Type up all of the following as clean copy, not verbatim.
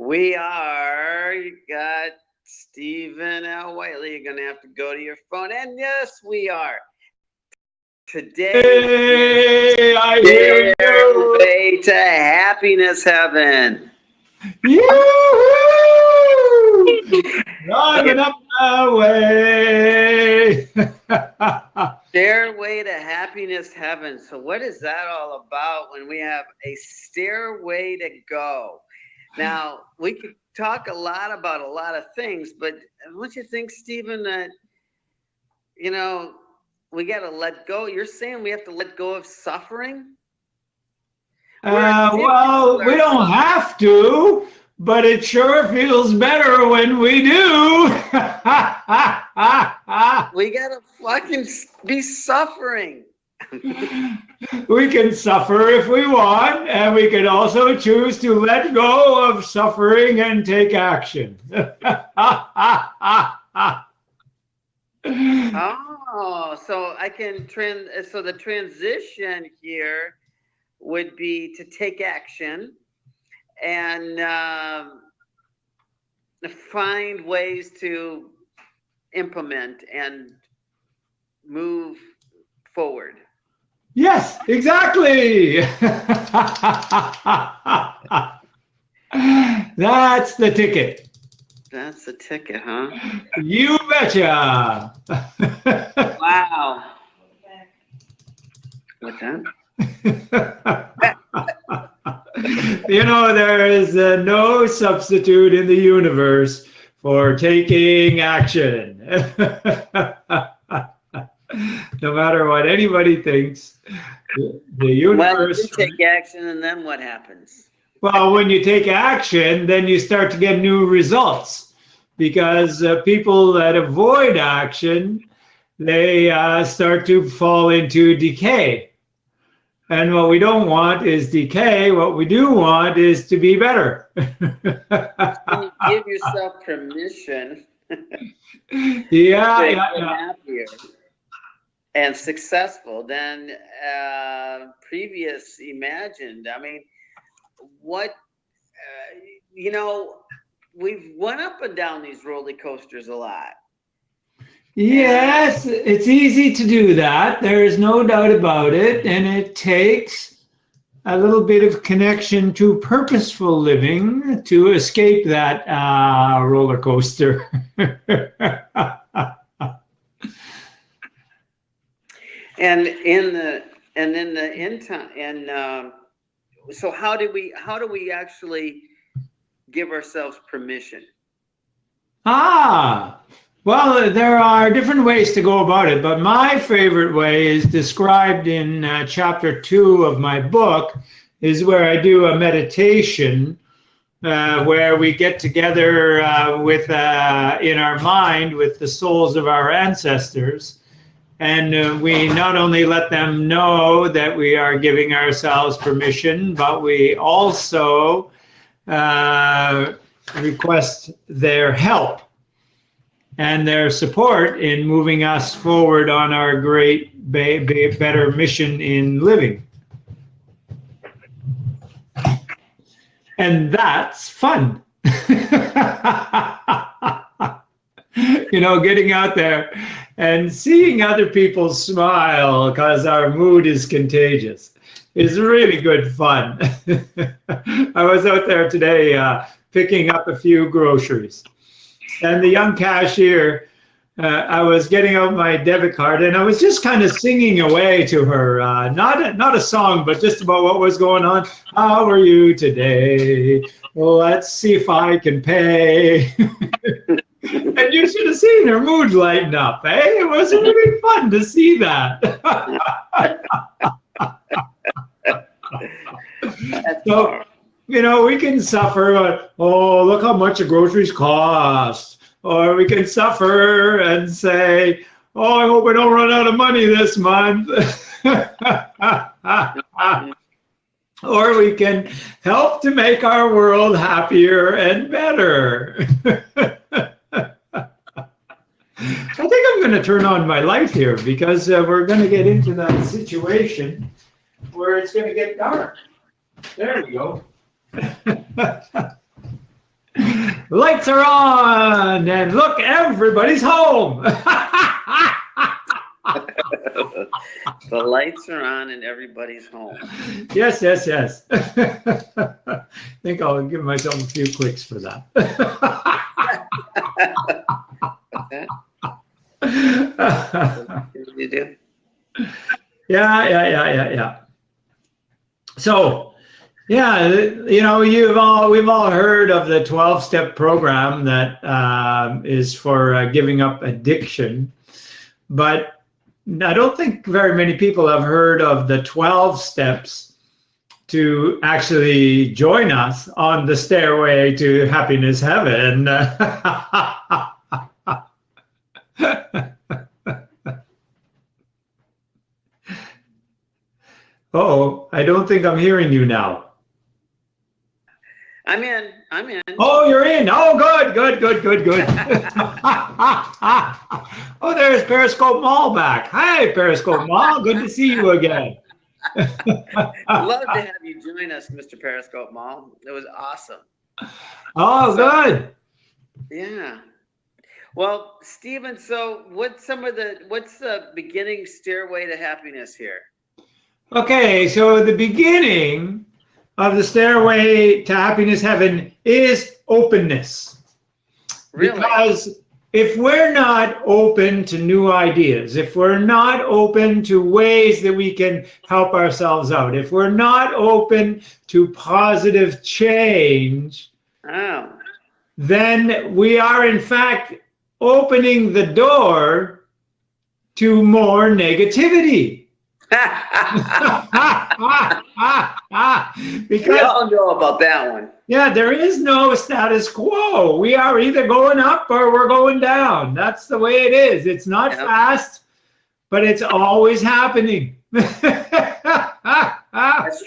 We are. You got Stephen L. Whiteley. You're going to have to go to your phone. And yes, we are. Today, hey, I hear you. Way to happiness heaven. Yoo-hoo! Driving up the way. Stairway to happiness heaven. So what is that all about when we have a stairway to go? Now, we could talk a lot about a lot of things, but don't you think, Stephen, that, we got to let go? You're saying we have to let go of suffering? Well, we don't have to, but it sure feels better when we do. We got to fucking be suffering. We can suffer if we want, and we can also choose to let go of suffering and take action. Oh, so I can so the transition here would be to take action and find ways to implement and move forward. Yes, exactly. That's the ticket. That's the ticket, huh? You betcha. Wow. What's that? There is no substitute in the universe for taking action. No matter what anybody thinks, the universe... Well, you take action, and then what happens? Well, when you take action, then you start to get new results, because people that avoid action, they start to fall into decay. And what we don't want is decay. What we do want is to be better. When you give yourself permission to get happier and successful than previous imagined. I mean, we've went up and down these roller coasters a lot. Yes, it's easy to do that. There is no doubt about it. And it takes a little bit of connection to purposeful living to escape that roller coaster. And in the so how do we actually give ourselves permission? Well, there are different ways to go about it, but my favorite way is described in chapter 2 of my book, is where I do a meditation where we get together with in our mind with the souls of our ancestors. And we not only let them know that we are giving ourselves permission, but we also request their help and their support in moving us forward on our great, better mission in living. And that's fun. Getting out there and seeing other people smile because our mood is contagious is really good fun. I was out there today picking up a few groceries. And the young cashier, I was getting out my debit card, and I was just kind of singing away to her, not a song, but just about what was going on. How are you today? Well, let's see if I can pay. And you should have seen her mood lighten up, eh? It was really fun to see that. So, we can suffer, look how much the groceries cost. Or we can suffer and say, I hope we don't run out of money this month. Or we can help to make our world happier and better. I think I'm going to turn on my light here because we're going to get into that situation where it's going to get dark. There we go. Lights are on, and look, everybody's home. The lights are on and everybody's home. Yes, yes, yes. I think I'll give myself a few clicks for that. You do? Yeah. So, yeah, you know, we've all heard of the 12-step program that is for giving up addiction, but I don't think very many people have heard of the 12 steps to actually join us on the stairway to happiness heaven. Oh, I don't think I'm hearing you now. I'm in. Oh, you're in. Oh, good. Oh, there's Periscope Mall back. Hi, Periscope Mall. Good to see you again. I'd love to have you join us, Mr. Periscope Mall. It was awesome. Oh, good. Yeah. Well, Stephen, so what's the beginning stairway to happiness here? Okay, so the beginning of the stairway to happiness heaven is openness. Really? Because if we're not open to new ideas, if we're not open to ways that we can help ourselves out, if we're not open to positive change, then we are in fact opening the door to more negativity. Because we all know about that one. Yeah, there is no status quo. We are either going up or we're going down. That's the way it is. It's not fast, but it's always happening. That's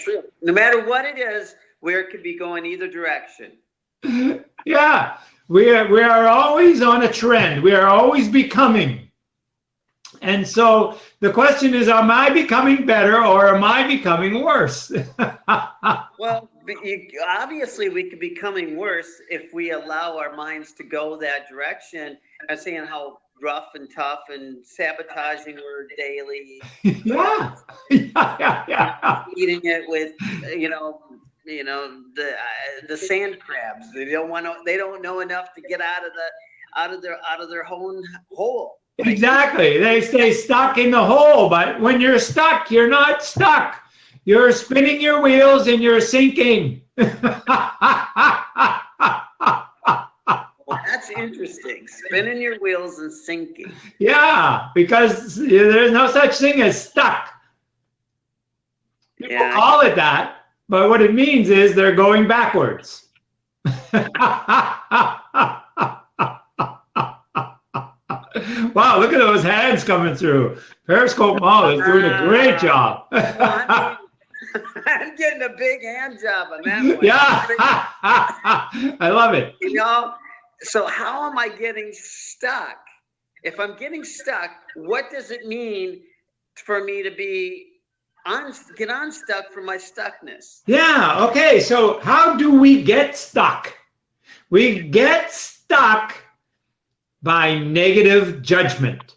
true. No matter what it is, it could be going either direction. Yeah, we are always on a trend. We are always becoming. And so the question is, am I becoming better or am I becoming worse? Well, obviously we could be becoming worse if we allow our minds to go that direction and saying how rough and tough and sabotaging we're daily. Yeah. Eating it with, the sand crabs. They don't know enough to get out of their own hole. Exactly. They stay stuck in the hole, but when you're stuck, you're not stuck. You're spinning your wheels and you're sinking. Well, that's interesting. Spinning your wheels and sinking. Yeah, because there's no such thing as stuck. People call it that, but what it means is they're going backwards. Wow, look at those hands coming through. Periscope Mall is doing a great job. I'm getting a big hand job on that one. Yeah, I love it. So how am I getting stuck? If I'm getting stuck, what does it mean for me to get unstuck from my stuckness? Yeah, okay, so how do we get stuck? We get stuck by negative judgment.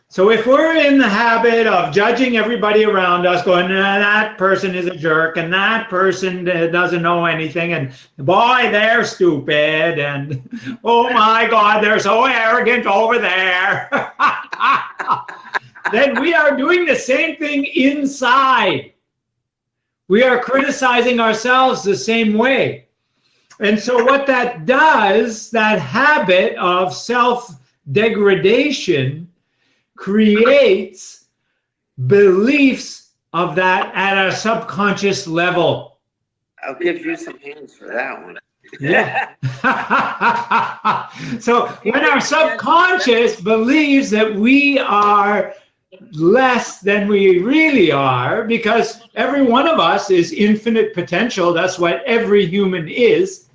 So if we're in the habit of judging everybody around us, going, that person is a jerk, and that person doesn't know anything, and boy, they're stupid, and oh my God, they're so arrogant over there. Then we are doing the same thing inside. We are criticizing ourselves the same way. And so what that does, that habit of self-degradation creates beliefs of that at a subconscious level. I'll give you some hands for that one. Yeah. So when our subconscious believes that we are less than we really are, because every one of us is infinite potential, that's what every human is.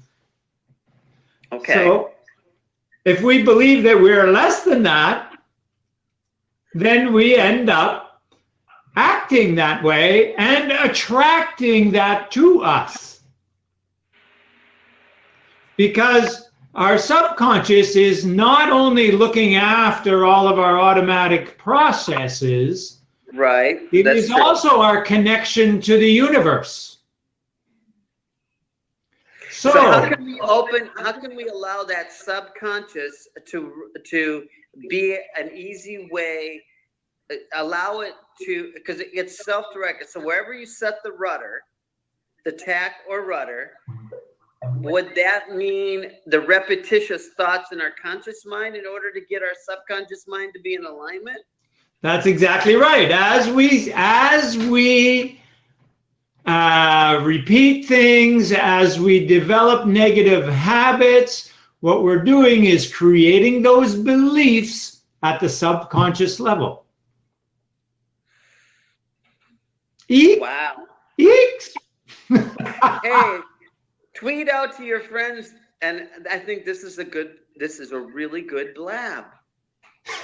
Okay. So if we believe that we're less than that, then we end up acting that way and attracting that to us. Because our subconscious is not only looking after all of our automatic processes, Right. it That's is true. also our connection to the universe. So how can we allow that subconscious to be an easy way, allow it to, because it's self-directed. So wherever you set the rudder, the tack or rudder, would that mean the repetitious thoughts in our conscious mind in order to get our subconscious mind to be in alignment? That's exactly right. As we repeat things, as we develop negative habits, what we're doing is creating those beliefs at the subconscious level. Eek. Wow. Eeks. Hey, tweet out to your friends, and I think this is a really good blab.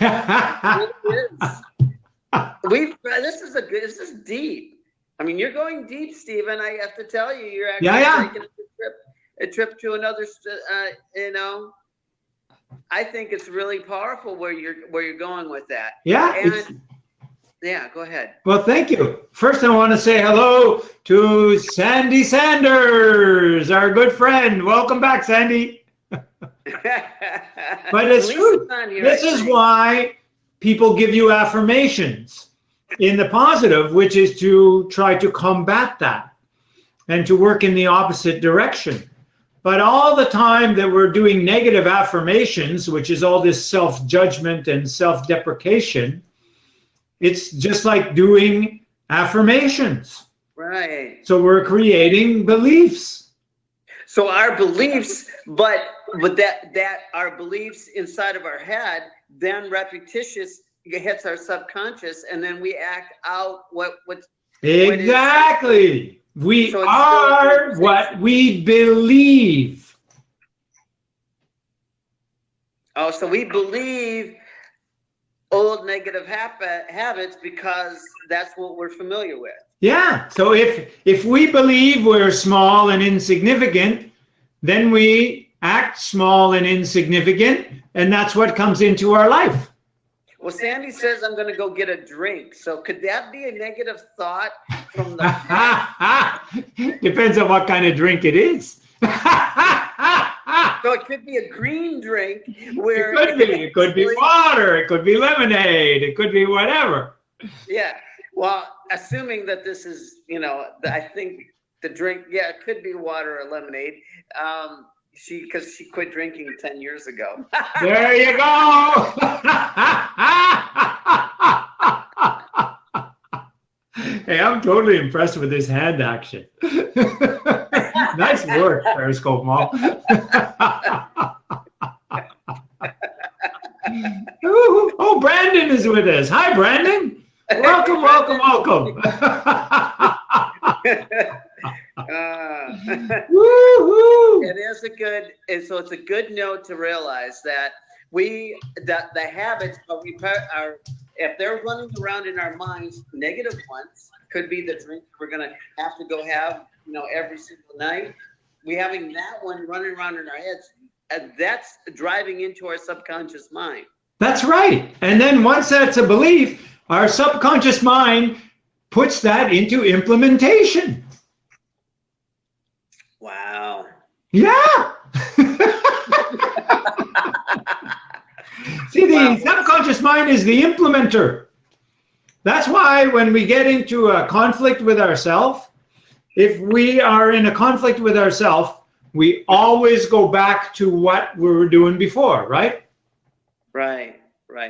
It is. This is deep. I mean, you're going deep, Stephen. I have to tell you, you're actually taking a trip to another. I think it's really powerful where you're going with that. Yeah. And yeah, go ahead. Well, thank you. First, I want to say hello to Sandy Sanders, our good friend. Welcome back, Sandy. But it's true. This is why people give you affirmations in the positive, which is to try to combat that and to work in the opposite direction. But all the time that we're doing negative affirmations, which is all this self-judgment and self-deprecation, it's just like doing affirmations. Right. So we're creating beliefs. So our beliefs, but that our beliefs inside of our head, then repetitious hits our subconscious, and then we act out what's exactly. We are what we believe. Oh, so we believe old negative habits because that's what we're familiar with. Yeah. So if we believe we're small and insignificant, then we act small and insignificant, and that's what comes into our life. Well, Sandy says I'm going to go get a drink. So could that be a negative thought from the Depends on what kind of drink it is. So it could be a green drink where it could be water, it could be lemonade, it could be whatever. Yeah. Well, assuming that this is, I think the drink, it could be water or lemonade. Because she quit drinking 10 years ago. There you go. Hey, I'm totally impressed with this hand action. Nice work, Periscope Mall. Oh, Brandon is with us. Hi, Brandon. Welcome, welcome, welcome. It is it's a good note to realize that the habits are if they're running around in our minds, negative ones could be the drink we're gonna have to go have, every single night. We having that one running around in our heads, and that's driving into our subconscious mind. That's right. And then once that's a belief, our subconscious mind puts that into implementation. Wow. Yeah. See, the subconscious mind is the implementer. That's why when we get into a conflict with ourselves, if we are in a conflict with ourselves, we always go back to what we were doing before, right? Right.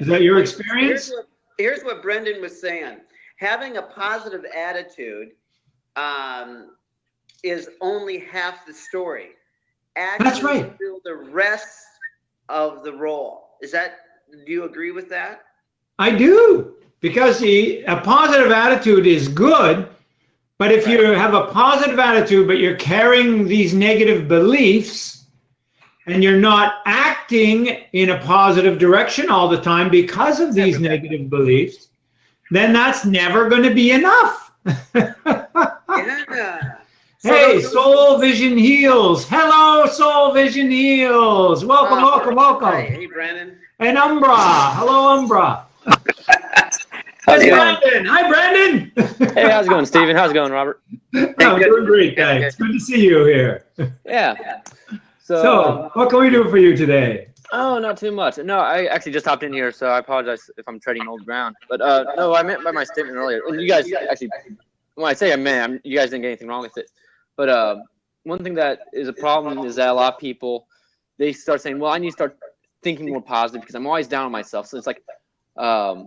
Is that your experience? Here's what Brendan was saying. Having a positive attitude is only half the story. That's right. Fill the rest of the role. Do you agree with that? I do, because a positive attitude is good, but if you have a positive attitude, but you're carrying these negative beliefs, and you're not acting in a positive direction all the time because of these negative beliefs, then that's never going to be enough. Yeah. Hey, Hey, Soul Vision Heals. Hello, Soul Vision Heals. Welcome, welcome, welcome. Hey, Brandon. And Umbra. Hello, Umbra. How's it going? Brandon. Hi, Brandon. Hey, how's it going, Stephen? How's it going, Robert? I'm doing great, thanks. Good to see you here. Yeah. So, what can we do for you today? Oh, not too much. No, I actually just hopped in here, so I apologize if I'm treading old ground. But no, I meant by my statement earlier. And you guys actually, when I say I meant, you guys didn't get anything wrong with it. But one thing that is a problem is that a lot of people, they start saying, well, I need to start thinking more positive because I'm always down on myself. So it's like, I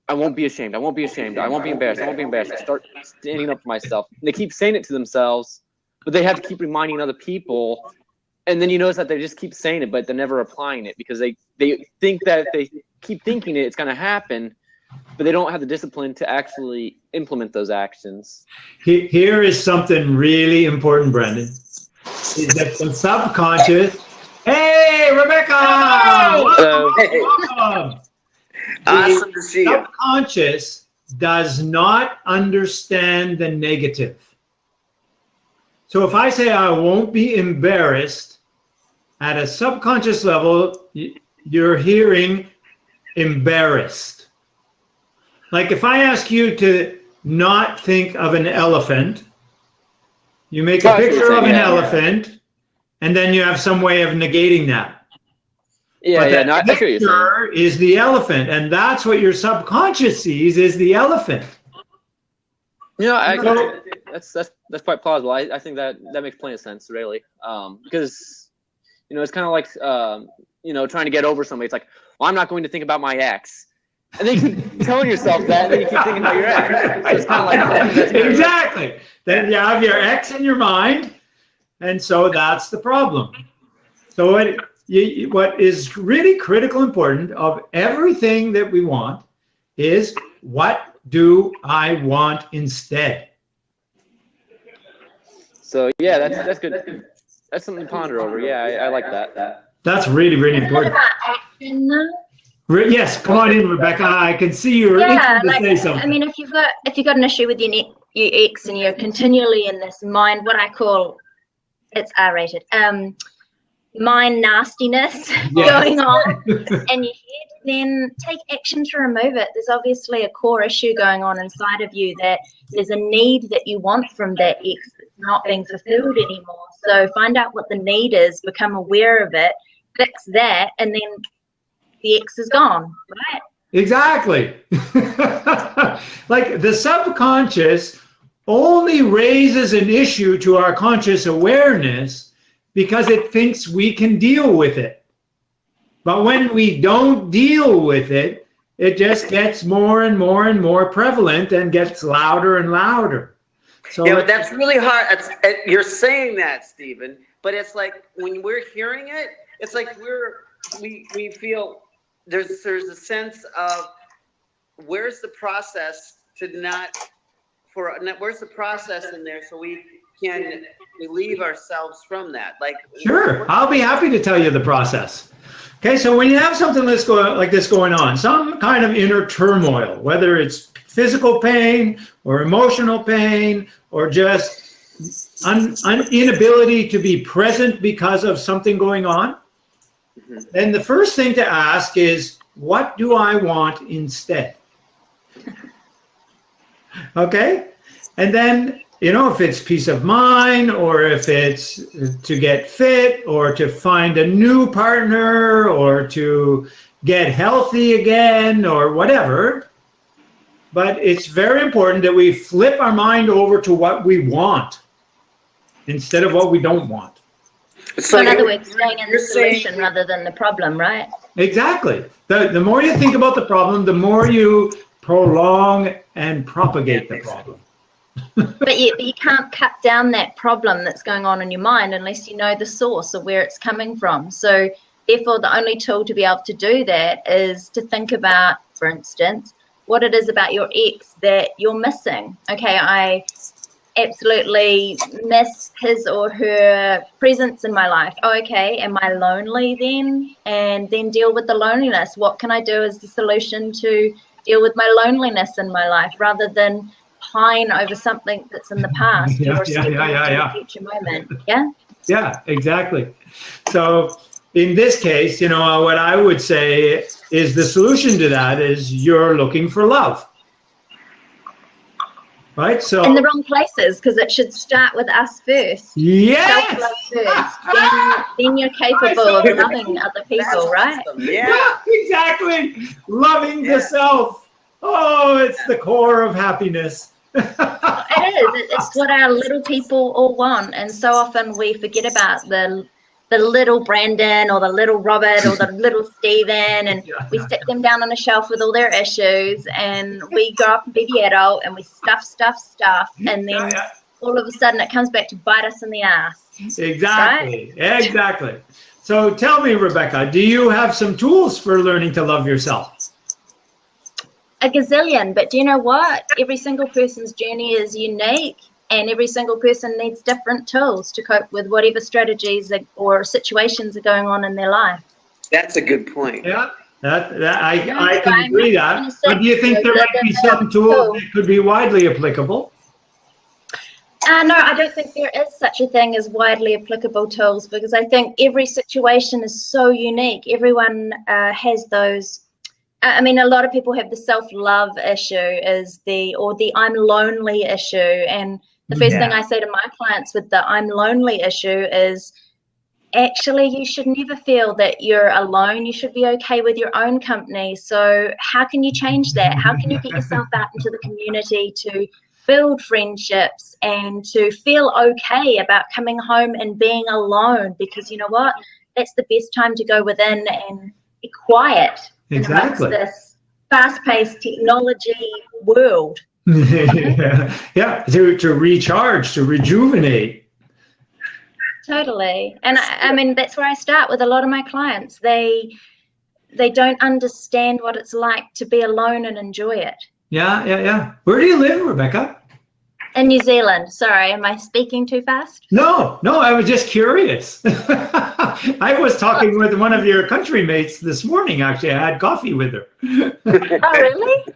won't be ashamed. I won't be ashamed. I won't be embarrassed. I won't be embarrassed. I start standing up for myself. And they keep saying it to themselves, but they have to keep reminding other people. And then you notice that they just keep saying it, but they're never applying it because they think that if they keep thinking it, it's going to happen, but they don't have the discipline to actually implement those actions. Here is something really important, Brendan. Is that the subconscious. Hey, Rebecca! Welcome. Awesome to see you. Subconscious does not understand the negative. So if I say I won't be embarrassed, at a subconscious level, you're hearing embarrassed. Like if I ask you to not think of an elephant, you make a picture of an elephant, and then you have some way of negating that. Yeah, but no, I hear you saying. Is the elephant, and that's what your subconscious sees is the elephant. You know, that's quite plausible. I think that makes plenty of sense, really, because you know it's kind of like you know, trying to get over somebody. It's like, well, I'm not going to think about my ex, and then you keep telling yourself that, and then you keep thinking about your ex. So it's kind of like that. Exactly. Then you have your ex in your mind, and so that's the problem. So what is really critical important of everything that we want is what do I want instead? So yeah, that's good. That's something to ponder over. Yeah, I like that. That's really, really important. Yes, come on in, Rebecca. I can see you're itching to say something. I mean, if you've got an issue with your ex and you're continually in this mind, what I call, it's R-rated, mind nastiness going on in your head, then take action to remove it. There's obviously a core issue going on inside of you, that there's a need that you want from that ex that's not being fulfilled anymore. So find out what the need is, become aware of it, fix that, and then the ex is gone, right? Exactly. Like the subconscious only raises an issue to our conscious awareness because it thinks we can deal with it. But when we don't deal with it, it just gets more and more and more prevalent and gets louder and louder. So yeah, but that's really hard. You're saying that, Stephen, but it's like when we're hearing it, it's like we feel there's a sense of where's the process where's the process in there so we can relieve ourselves from that. Like sure, I'll be happy to tell you the process. Okay, so when you have something like this going on, some kind of inner turmoil, whether it's physical pain or emotional pain or just inability to be present because of something going on, then the first thing to ask is, what do I want instead? Okay, and then, you know, if it's peace of mind, or if it's to get fit, or to find a new partner, or to get healthy again, or whatever. But it's very important that we flip our mind over to what we want instead of what we don't want. So in other words, staying in the solution rather than the problem, right? Exactly. The more you think about the problem, the more you prolong and propagate the problem. But you can't cut down that problem that's going on in your mind unless you know the source of where it's coming from. So therefore, the only tool to be able to do that is to think about, for instance, what it is about your ex that you're missing. Okay, I absolutely miss his or her presence in my life. Oh, okay, am I lonely then? And then deal with the loneliness. What can I do as the solution to deal with my loneliness in my life, rather than pine over something that's in the past. You're stepping into the future moment. Yeah? Yeah, exactly. So in this case, you know, what I would say is the solution to that is you're looking for love. Right? So in the wrong places, because it should start with us first. Yes. Self-love first. Then you're capable of loving other people, right? Awesome. Yeah, exactly. Loving the self. Oh, it's the core of happiness. It is. It's what our little people all want, and so often we forget about the little Brandon or the little Robert or the little Stephen, and we stick them down on a shelf with all their issues, and we grow up and be the adult, and we stuff, and then all of a sudden it comes back to bite us in the ass. Exactly. Right? Exactly. So tell me, Rebecca, do you have some tools for learning to love yourself? A gazillion, but do you know what? Every single person's journey is unique, and every single person needs different tools to cope with whatever strategies or situations are going on in their life. that's a good point. Yeah, I can agree that. But do you think there might be some tools that could be widely applicable? No, I don't think there is such a thing as widely applicable tools, because I think every situation is so unique. Everyone has those. I mean, a lot of people have the self-love issue, or the I'm lonely issue, and the first thing I say to my clients with the I'm lonely issue is, actually, you should never feel that you're alone. You should be okay with your own company. So how can you change that? How can you get yourself out into the community to build friendships and to feel okay about coming home and being alone? Because you know what? That's the best time to go within and be quiet. Exactly. In this fast-paced technology world. Yeah, to recharge, to rejuvenate. Totally. And I mean, that's where I start with a lot of my clients. They don't understand what it's like to be alone and enjoy it. Yeah. Where do you live, Rebecca? In New Zealand. Sorry, am I speaking too fast? No, I was just curious. I was talking with one of your country mates this morning, actually. I had coffee with her. Oh, really?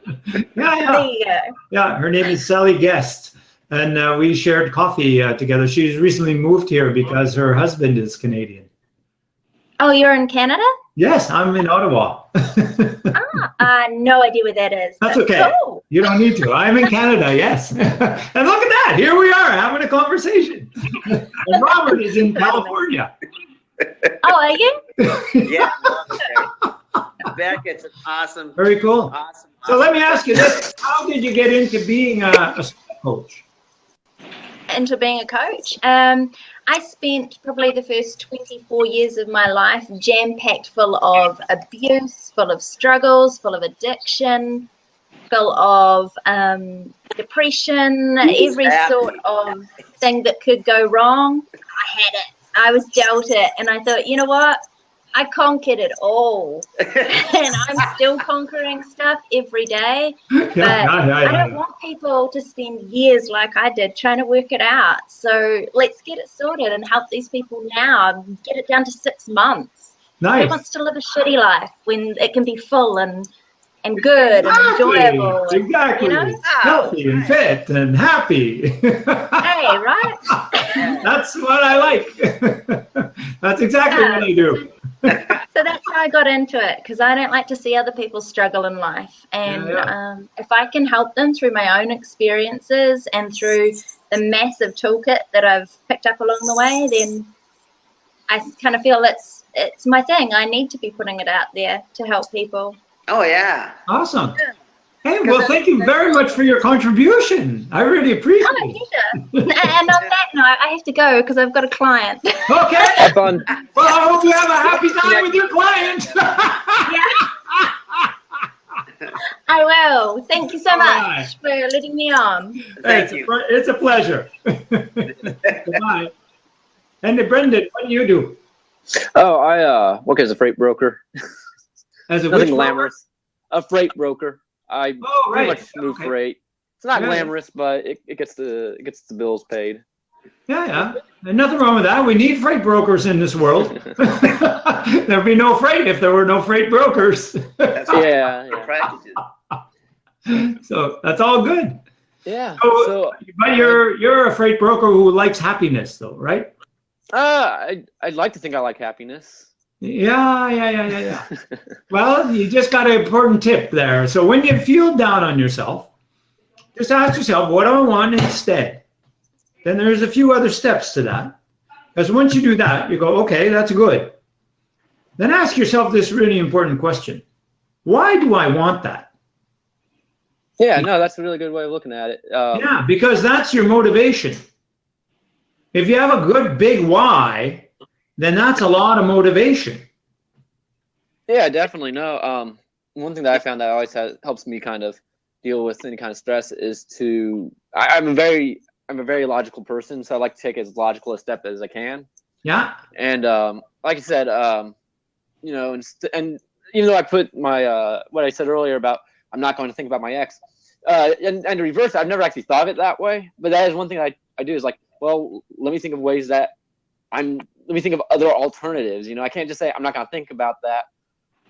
Yeah. There you go. Yeah, her name is Sally Guest, and we shared coffee together. She's recently moved here because her husband is Canadian. Oh, you're in Canada? Yes, I'm in Ottawa. No idea where that is. That's okay. Cool. You don't need to. I'm in Canada, yes. And look at that. Here we are having a conversation. And Robert is in California. Oh, are you? Yeah. Beck, it's an awesome. Very cool. Awesome. So let me ask you this. How did you get into being a coach? Into being a coach? I spent probably the first 24 years of my life jam-packed full of abuse, full of struggles, full of addiction, full of depression, every sort of thing that could go wrong. I had it. I was dealt it. And I thought, you know what? I conquered it all. And I'm still conquering stuff every day. But I don't want people to spend years like I did trying to work it out. So let's get it sorted and help these people now. Get it down to 6 months. Nice. Who wants to live a shitty life when it can be full and good and enjoyable? Exactly. You know? Healthy and fit and happy. Hey, right? That's what I like. That's exactly what I do. So that's how I got into it, because I don't like to see other people struggle in life. And if I can help them through my own experiences and through the massive toolkit that I've picked up along the way, then I kind of feel it's my thing. I need to be putting it out there to help people. Oh, yeah. Awesome. Hey, well, thank you very much for your contribution. I really appreciate it. And on that note, I have to go because I've got a client. Okay. Have fun. Well, I hope you have a happy time with your client. I will. Thank you so much for letting me on. Thank you. It's a pleasure. Goodbye. And Brendan, what do you do? Oh, I work as a freight broker. As a Nothing glamorous. A freight broker. I pretty much move freight. It's not glamorous, but it gets the bills paid. Yeah. And nothing wrong with that. We need freight brokers in this world. There'd be no freight if there were no freight brokers. Yeah. Practices. So that's all good. Yeah. So, but you're a freight broker who likes happiness, though, right? I'd like to think I like happiness. Yeah. Well, you just got an important tip there. So when you feel down on yourself, just ask yourself, what do I want instead? Then there's a few other steps to that. Because once you do that, you go, okay, that's good. Then ask yourself this really important question. Why do I want that? Yeah, no, that's a really good way of looking at it. Yeah, because that's your motivation. If you have a good big why, then that's a lot of motivation. Yeah, definitely. No, one thing that I found that always helps me kind of deal with any kind of stress is I'm a very logical person, so I like to take as logical a step as I can. Yeah. And like I said, you know, and even though I put my what I said earlier about I'm not going to think about my ex, and to reverse it, I've never actually thought of it that way. But that is one thing I do is like, well, let me think of ways that let me think of other alternatives. You know, I can't just say I'm not going to think about that.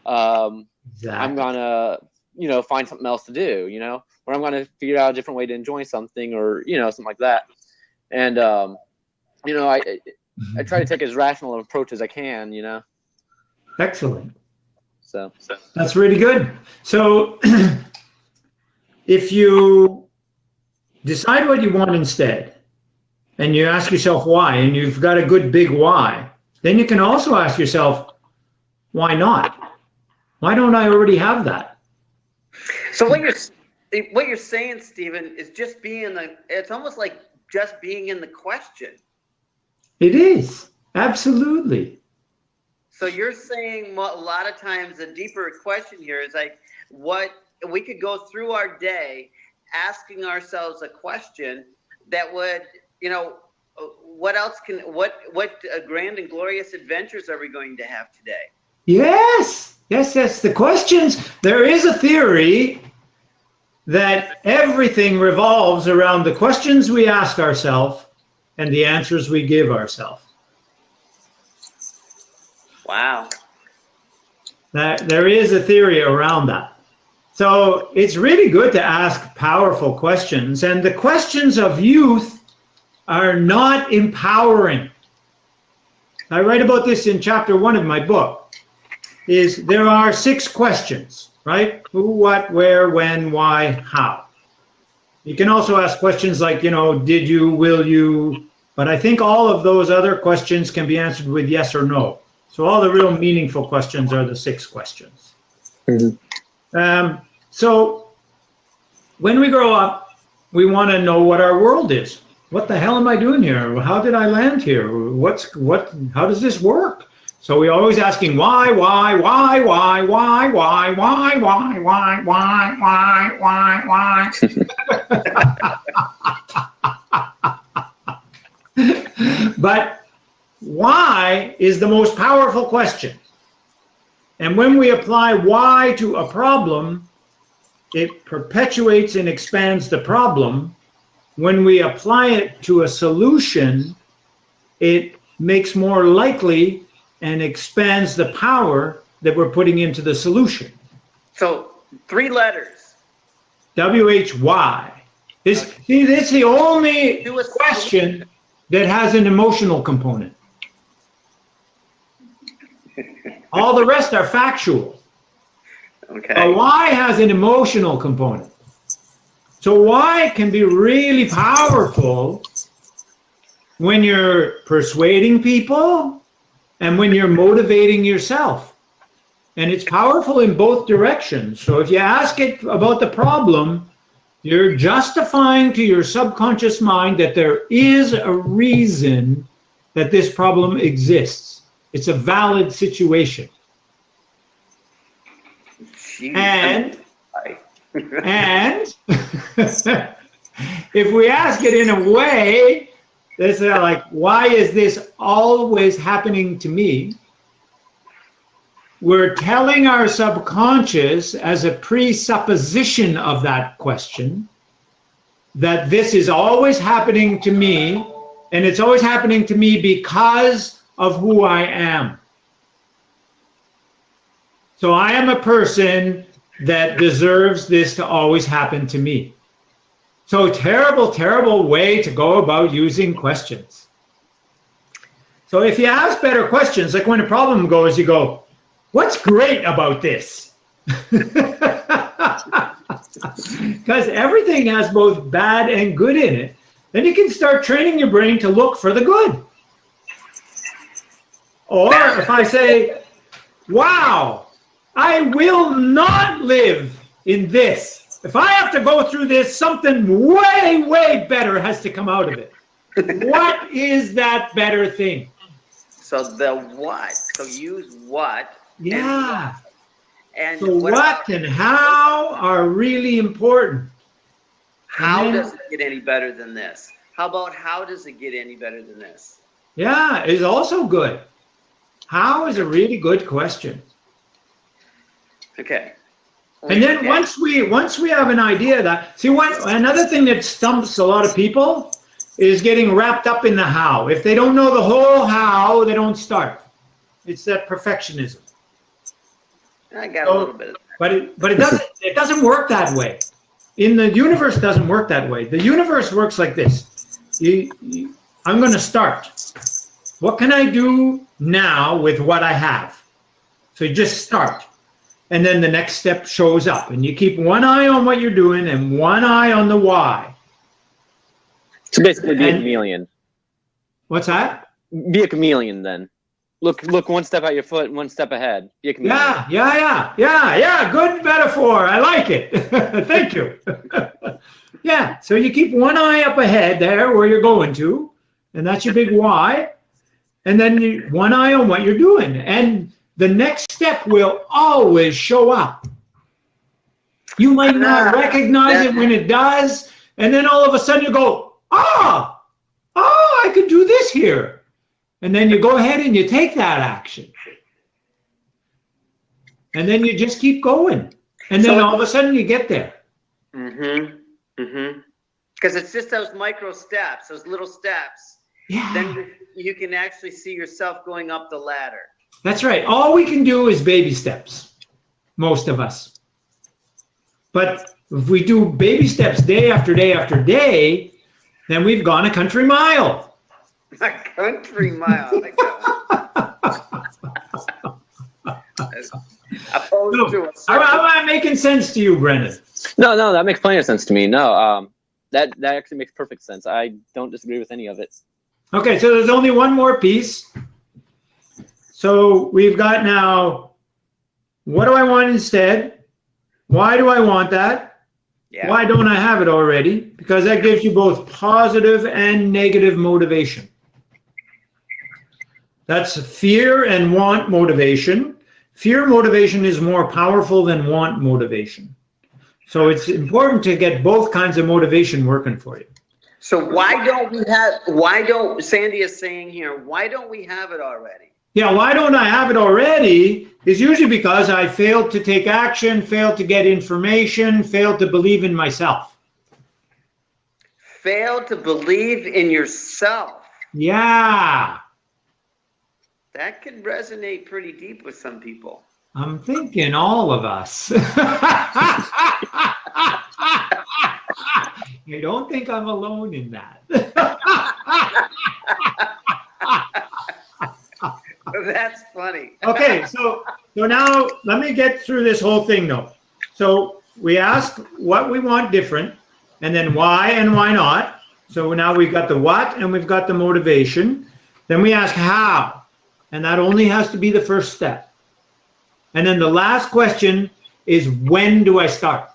Exactly. I'm gonna, you know, find something else to do, you know, or I'm gonna figure out a different way to enjoy something, or, you know, something like that. And you know, I try to take as rational an approach as I can, you know. Excellent. So that's really good. So if you decide what you want instead, and you ask yourself why, and you've got a good big why, then you can also ask yourself, why not? Why don't I already have that? So what you're saying, Stephen, is just it's almost like just being in the question. It is, absolutely. So you're saying, well, a lot of times the deeper question here is like, what we could go through our day asking ourselves a question that would, you know, what grand and glorious adventures are we going to have today? Yes. The questions, there is a theory that everything revolves around the questions we ask ourselves and the answers we give ourselves. Wow. There is a theory around that. So it's really good to ask powerful questions, and the questions of youth are not empowering. I write about this in chapter 1 of my book. There are 6 questions, right? Who, what, where, when, why, how. You can also ask questions like, you know, did you, will you, but I think all of those other questions can be answered with yes or no. So all the real meaningful questions are the 6 questions. Mm-hmm. So when we grow up, we want to know what our world is. What the hell am I doing here? How did I land here? How does this work? So we're always asking why. But why is the most powerful question. And when we apply why to a problem, it perpetuates and expands the problem. When we apply it to a solution, it makes more likely and expands the power that we're putting into the solution. So 3 letters. WHY. This is the only question that has an emotional component. All the rest are factual. Okay. A why has an emotional component. So why can be really powerful when you're persuading people and when you're motivating yourself. And it's powerful in both directions. So if you ask it about the problem, you're justifying to your subconscious mind that there is a reason that this problem exists. It's a valid situation. Jeez. And if we ask it in a way that's like, why is this always happening to me? We're telling our subconscious as a presupposition of that question that this is always happening to me, and it's always happening to me because of who I am. So I am a person that deserves this to always happen to me. So terrible, terrible way to go about using questions. So if you ask better questions, like when a problem goes, you go, what's great about this? Because everything has both bad and good in it. Then you can start training your brain to look for the good. Or if I say, wow, I will not live in this. If I have to go through this, something way, way better has to come out of it. What is that better thing? So the what. So use what. Yeah. And so what and how are really important. How does it get any better than this? How about how does it get any better than this? Yeah, is also good. How is a really good question. Okay. And then once we have an idea that, see, another thing that stumps a lot of people is getting wrapped up in the how. If they don't know the whole how, they don't start. It's that perfectionism. I got a little bit of that. But it doesn't work that way. In the universe, doesn't work that way. The universe works like this. I'm going to start. What can I do now with what I have? So you just start. And then the next step shows up. And you keep one eye on what you're doing and one eye on the why. So basically be a chameleon. What's that? Be a chameleon then. Look one step at your foot, one step ahead. Be a chameleon. Yeah. Good metaphor. I like it. Thank you. Yeah. So you keep one eye up ahead there where you're going to, and that's your big why. And then one eye on what you're doing. And the next step will always show up. You might not recognize it when it does. And then all of a sudden you go, I could do this here. And then you go ahead and you take that action. And then you just keep going. And then all of a sudden you get there. Because it's just those micro steps, those little steps. Yeah. Then you can actually see yourself going up the ladder. That's right. All we can do is baby steps, most of us. But if we do baby steps day after day after day, then we've gone a country mile. A country mile. I like that. Am I making sense to you, Brendan? No, that makes plenty of sense to me. No, that actually makes perfect sense. I don't disagree with any of it. Okay, so there's only one more piece. So we've got now, what do I want instead? Why do I want that? Yeah. Why don't I have it already? Because that gives you both positive and negative motivation. That's fear and want motivation. Fear motivation is more powerful than want motivation. So it's important to get both kinds of motivation working for you. So Sandy is saying here, why don't we have it already? Yeah, why don't I have it already is usually because I failed to take action, failed to get information, failed to believe in myself. Failed to believe in yourself. Yeah. That could resonate pretty deep with some people. I'm thinking all of us. I don't think I'm alone in that. That's funny. Okay, so now let me get through this whole thing though. So we asked what we want different, and then why and why not. So now we've got the what and we've got the motivation. Then we ask how, and that only has to be the first step. And then the last question is, when do I start?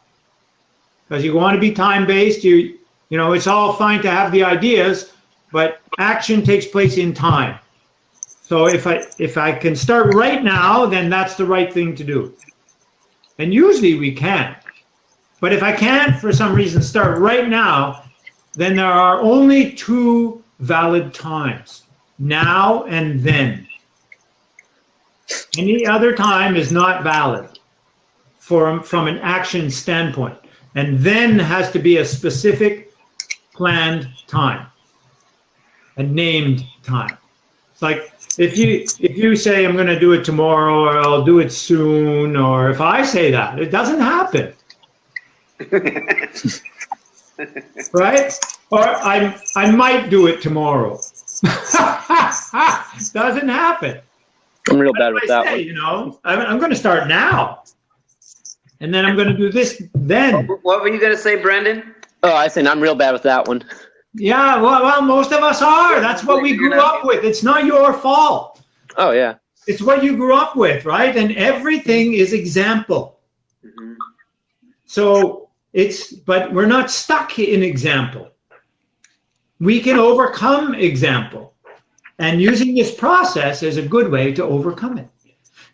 Because you want to be time-based. You know, it's all fine to have the ideas, but action takes place in time. So if I can start right now, then that's the right thing to do. And usually we can. But if I can't, for some reason, start right now, then there are only two valid times, now and then. Any other time is not valid from an action standpoint. And then has to be a specific planned time, a named time. It's like if you say I'm going to do it tomorrow, or I'll do it soon, or if I say that, it doesn't happen. right? Or I might do it tomorrow. Doesn't happen. I'm real What bad do with I that say, one. you know, I'm going to start now, and then I'm going to do this then. What were you going to say, Brendan? Oh, I think I'm real bad with that one. Yeah, well, most of us are. That's what we grew up with. It's not your fault. Oh yeah. It's what you grew up with, right? And everything is example. Mm-hmm. So but we're not stuck in example. We can overcome example. And using this process is a good way to overcome it.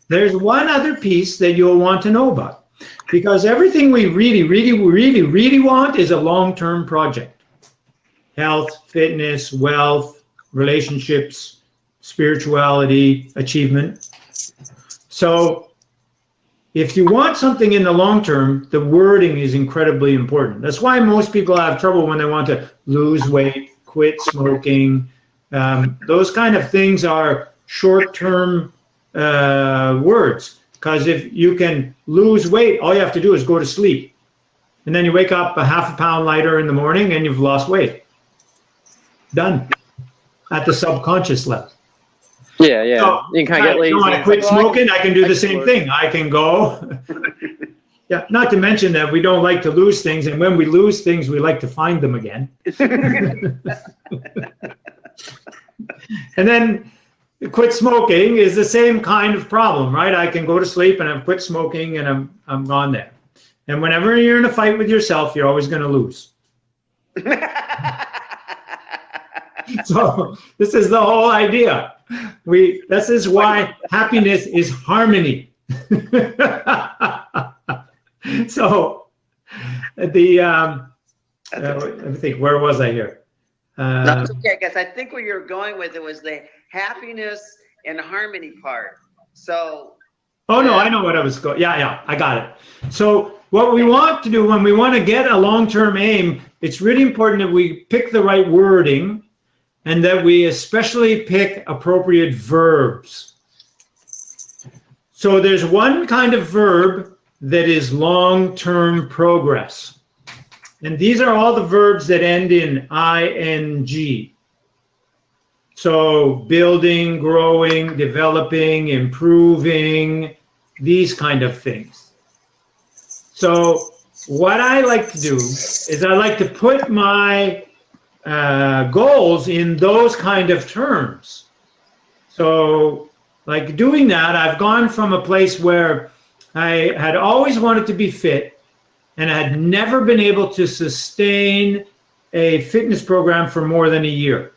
There's one other piece that you'll want to know about, because everything we really, really, really, really want is a long-term project. Health, fitness, wealth, relationships, spirituality, achievement. So if you want something in the long term, the wording is incredibly important. That's why most people have trouble when they want to lose weight, quit smoking. Those kind of things are short-term words, because if you can lose weight, all you have to do is go to sleep. And then you wake up a half a pound lighter in the morning and you've lost weight. Done. At the subconscious level. Yeah, yeah. So, you can kind of get lazy. When I quit smoking, I can do the same thing. I can go. Yeah, not to mention that we don't like to lose things, and when we lose things, we like to find them again. And then quit smoking is the same kind of problem, right? I can go to sleep and I've quit smoking and I'm gone there. And whenever you're in a fight with yourself, you're always going to lose. So this is the whole idea. This is why happiness is harmony. So let me think, where was I here? That's okay, because I think where you're going with it was the happiness and harmony part. So. Oh no, I know what I was going. Yeah, I got it. So what we want to do when we want to get a long-term aim, it's really important that we pick the right wording, and that we especially pick appropriate verbs. So there's one kind of verb that is long-term progress. And these are all the verbs that end in ing. So building, growing, developing, improving, these kind of things. So what I like to do is I like to put my goals in those kind of terms. So like doing that, I've gone from a place where I had always wanted to be fit, and I had never been able to sustain a fitness program for more than a year.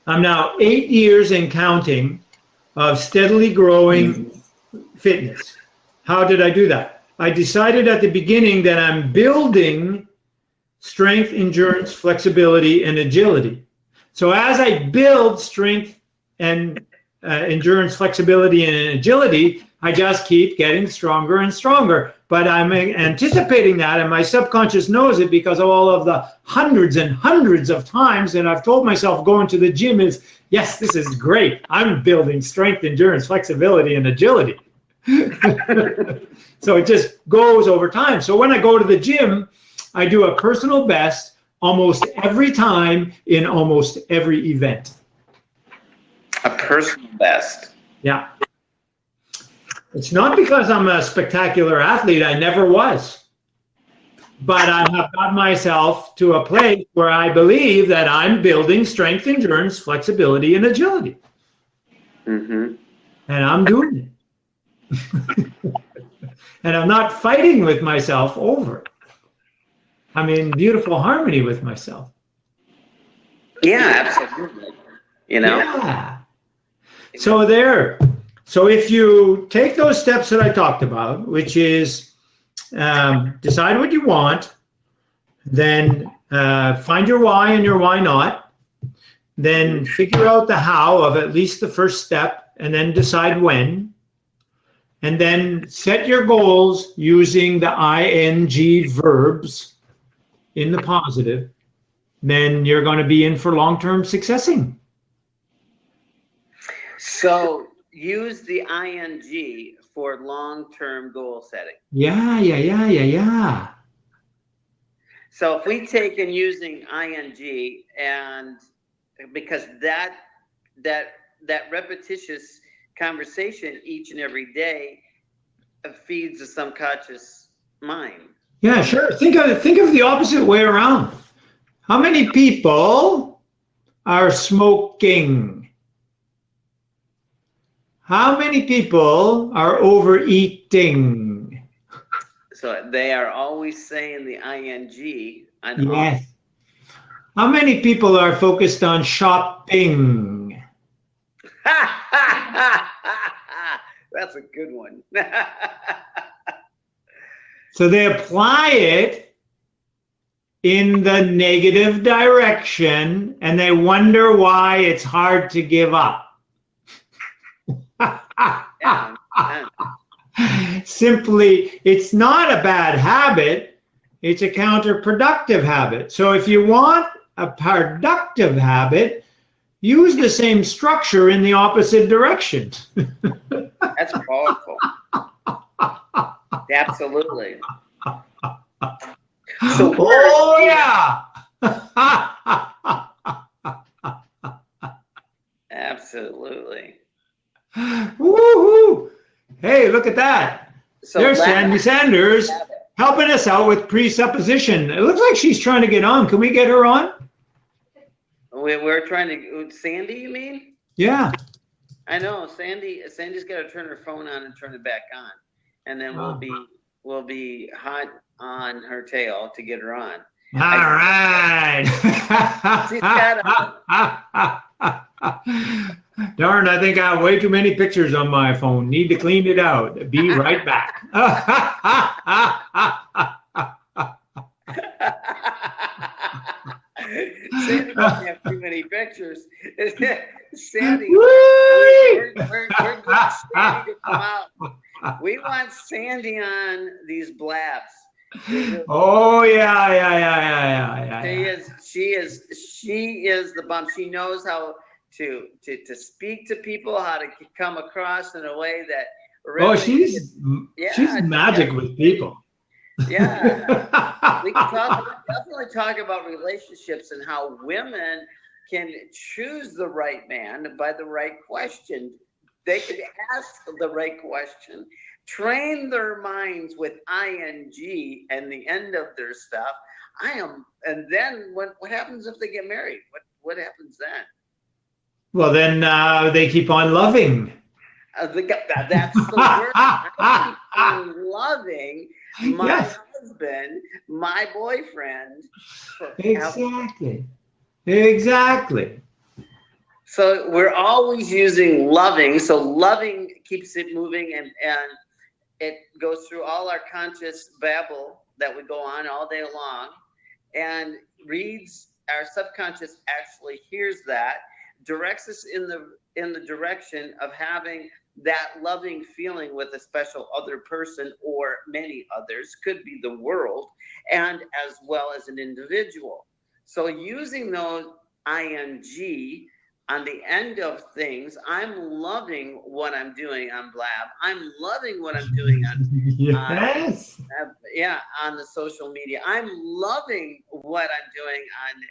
I'm now 8 years and counting of steadily growing fitness. How did I do that? I decided at the beginning that I'm building strength, endurance, flexibility, and agility. So as I build strength and endurance, flexibility, and agility, I just keep getting stronger and stronger. But I'm anticipating that, and my subconscious knows it because of all of the hundreds and hundreds of times that I've told myself going to the gym is, yes, this is great. I'm building strength, endurance, flexibility, and agility. So it just goes over time. So when I go to the gym, I do a personal best almost every time in almost every event. A personal best. Yeah. It's not because I'm a spectacular athlete. I never was. But I have got myself to a place where I believe that I'm building strength, endurance, flexibility, and agility. Mm-hmm. And I'm doing it. And I'm not fighting with myself over it. I'm in beautiful harmony with myself. Yeah, absolutely. You know? Yeah. So there. So if you take those steps that I talked about, which is decide what you want, then find your why and your why not, then figure out the how of at least the first step, and then decide when, and then set your goals using the ing verbs in the positive, then you're going to be in for long-term successing. So use the ing for long-term goal setting. Yeah. So if we take and using ing, and because that repetitious conversation each and every day feeds the subconscious mind. Yeah, sure. Think of the opposite way around. How many people are smoking? How many people are overeating? So they are always saying the ing. Yes. How many people are focused on shopping? That's a good one. So they apply it in the negative direction, and they wonder why it's hard to give up. Yeah. Simply, it's not a bad habit, it's a counterproductive habit. So if you want a productive habit, use the same structure in the opposite direction. That's powerful. Absolutely. So oh yeah. Absolutely. Woohoo! Hey, look at that. So there's Sandy Sanders helping us out with presupposition. It looks like she's trying to get on. Can we get her on? We're trying to. Sandy, you mean? Yeah. I know. Sandy's got to turn her phone on and turn it back on, and then we'll be hot on her tail to get her on. All right. She's got Darn, I think I have way too many pictures on my phone. Need to clean it out. Be right back. Sandy doesn't have too many pictures. Sandy, we're getting Sandy to come out. We want Sandy on these blabs. Oh yeah. She is the bomb. She knows how to speak to people, how to come across in a way that really she's magic with people. Yeah. We can definitely talk about relationships and how women can choose the right man by the right question. They can ask the right question, train their minds with ing and the end of their stuff. And then what happens if they get married? What happens then? Well, then they keep on loving. That's the word. I keep on loving my husband, my boyfriend. Exactly. So we're always using loving. So loving keeps it moving, and it goes through all our conscious babble that we go on all day long, and reads our subconscious actually hears that, directs us in the direction of having that loving feeling with a special other person or many others, could be the world, and as well as an individual. So using those ing on the end of things, I'm loving what I'm doing on Blab. I'm loving what I'm doing on on the social media. I'm loving what I'm doing on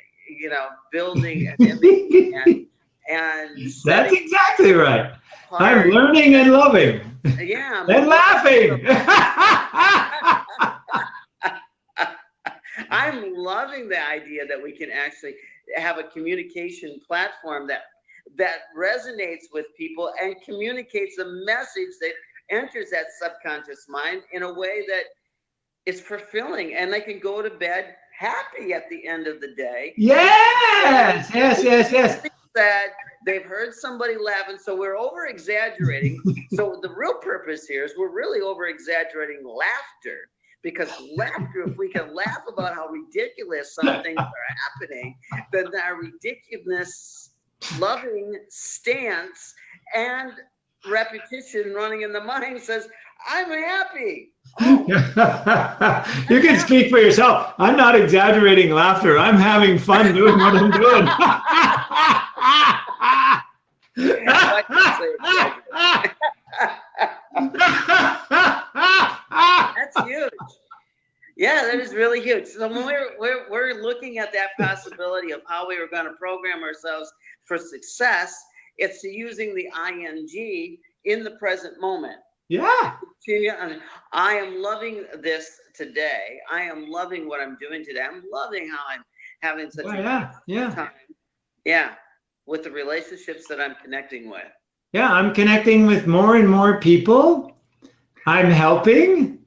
building an image and that's exactly right. I'm learning and loving. Yeah. And laughing. I'm loving the idea that we can actually have a communication platform that resonates with people and communicates a message that enters that subconscious mind in a way that is fulfilling, and they can go to bed happy at the end of the day. Yes. That they've heard somebody laughing, so we're over exaggerating. So the real purpose here is we're really over exaggerating laughter, because laughter, if we can laugh about how ridiculous some things are happening, then our ridiculous loving stance and repetition running in the mind says, I'm happy. Oh. You can speak for yourself. I'm not exaggerating laughter. I'm having fun doing what I'm doing. That's huge. Yeah, that is really huge. So when we're looking at that possibility of how we were going to program ourselves for success, it's using the ing in the present moment. Yeah. I am loving this today. I am loving what I'm doing today. I'm loving how I'm having such a time. Yeah, with the relationships that I'm connecting with. Yeah, I'm connecting with more and more people. I'm helping.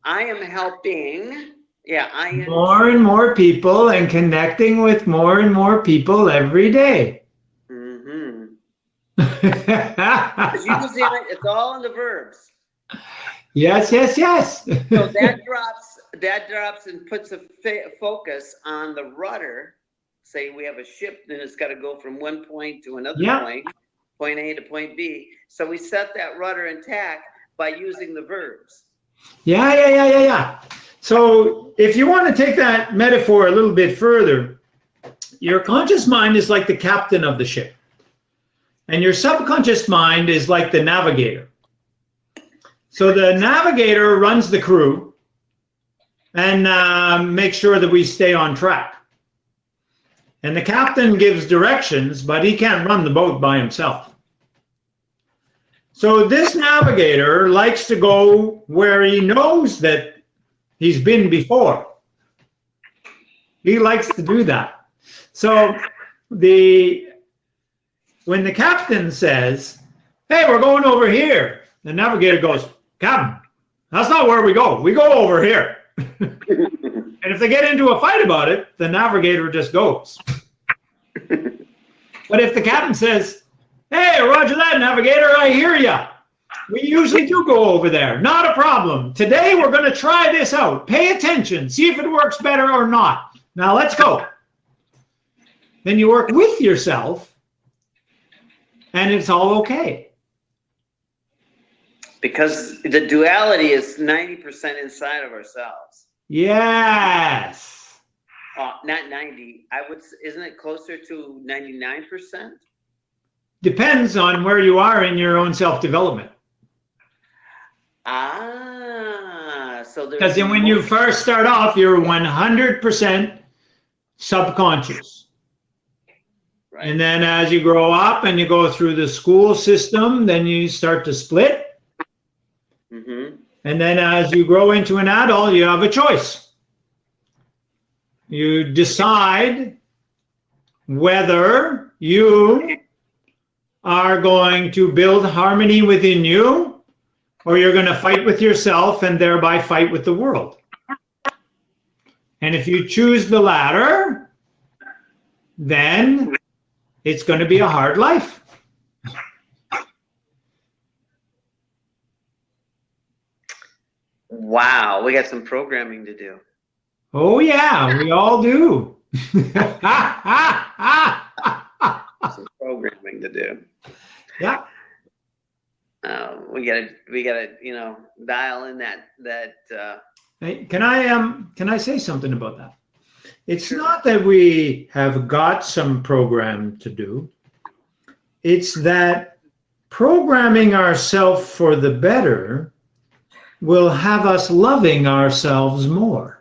I am helping. Yeah, I am. More and more people and connecting with more and more people every day. Mm-hmm. It's all in the verbs. Yes. So that drops and puts a focus on the rudder. Say we have a ship, then it's got to go from one point to another point A to point B. So we set that rudder intact by using the verbs. Yeah. So if you want to take that metaphor a little bit further, your conscious mind is like the captain of the ship. And your subconscious mind is like the navigator. So the navigator runs the crew and makes sure that we stay on track. And the captain gives directions, but he can't run the boat by himself. So this navigator likes to go where he knows that he's been before. He likes to do that. So when the captain says, hey, we're going over here, the navigator goes, Captain, that's not where we go. We go over here. And if they get into a fight about it, the navigator just goes. But if the captain says, hey, roger that, navigator, I hear ya. We usually do go over there. Not a problem. Today we're going to try this out. Pay attention. See if it works better or not. Now let's go. Then you work with yourself, and it's all okay. Because the duality is 90% inside of ourselves. Yes. Not 90. Isn't it closer to 99%? Depends on where you are in your own self-development. So because when you first start off, you're 100% subconscious. Right. And then as you grow up and you go through the school system, then you start to split. Mm-hmm. And then as you grow into an adult, you have a choice. You decide whether you are going to build harmony within you, or you're going to fight with yourself and thereby fight with the world. And if you choose the latter, then it's going to be a hard life. Wow, we got some programming to do. Oh yeah, we all do. Some programming to do. Yeah. We gotta, dial in that. Hey, can I say something about that? It's sure. Not that we have got some program to do. It's that programming ourselves for the better will have us loving ourselves more.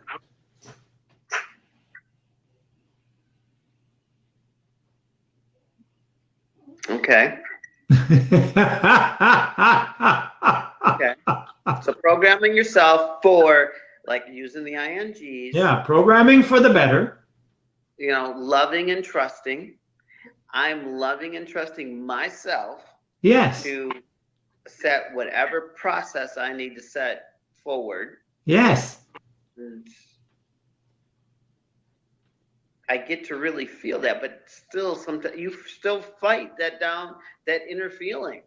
Okay. Okay. So programming yourself for, like, using the INGs. Yeah, programming for the better. Loving and trusting. I'm loving and trusting myself. Yes. To set whatever process I need to set forward. Yes. And I get to really feel that, but still, sometimes you still fight that inner feeling.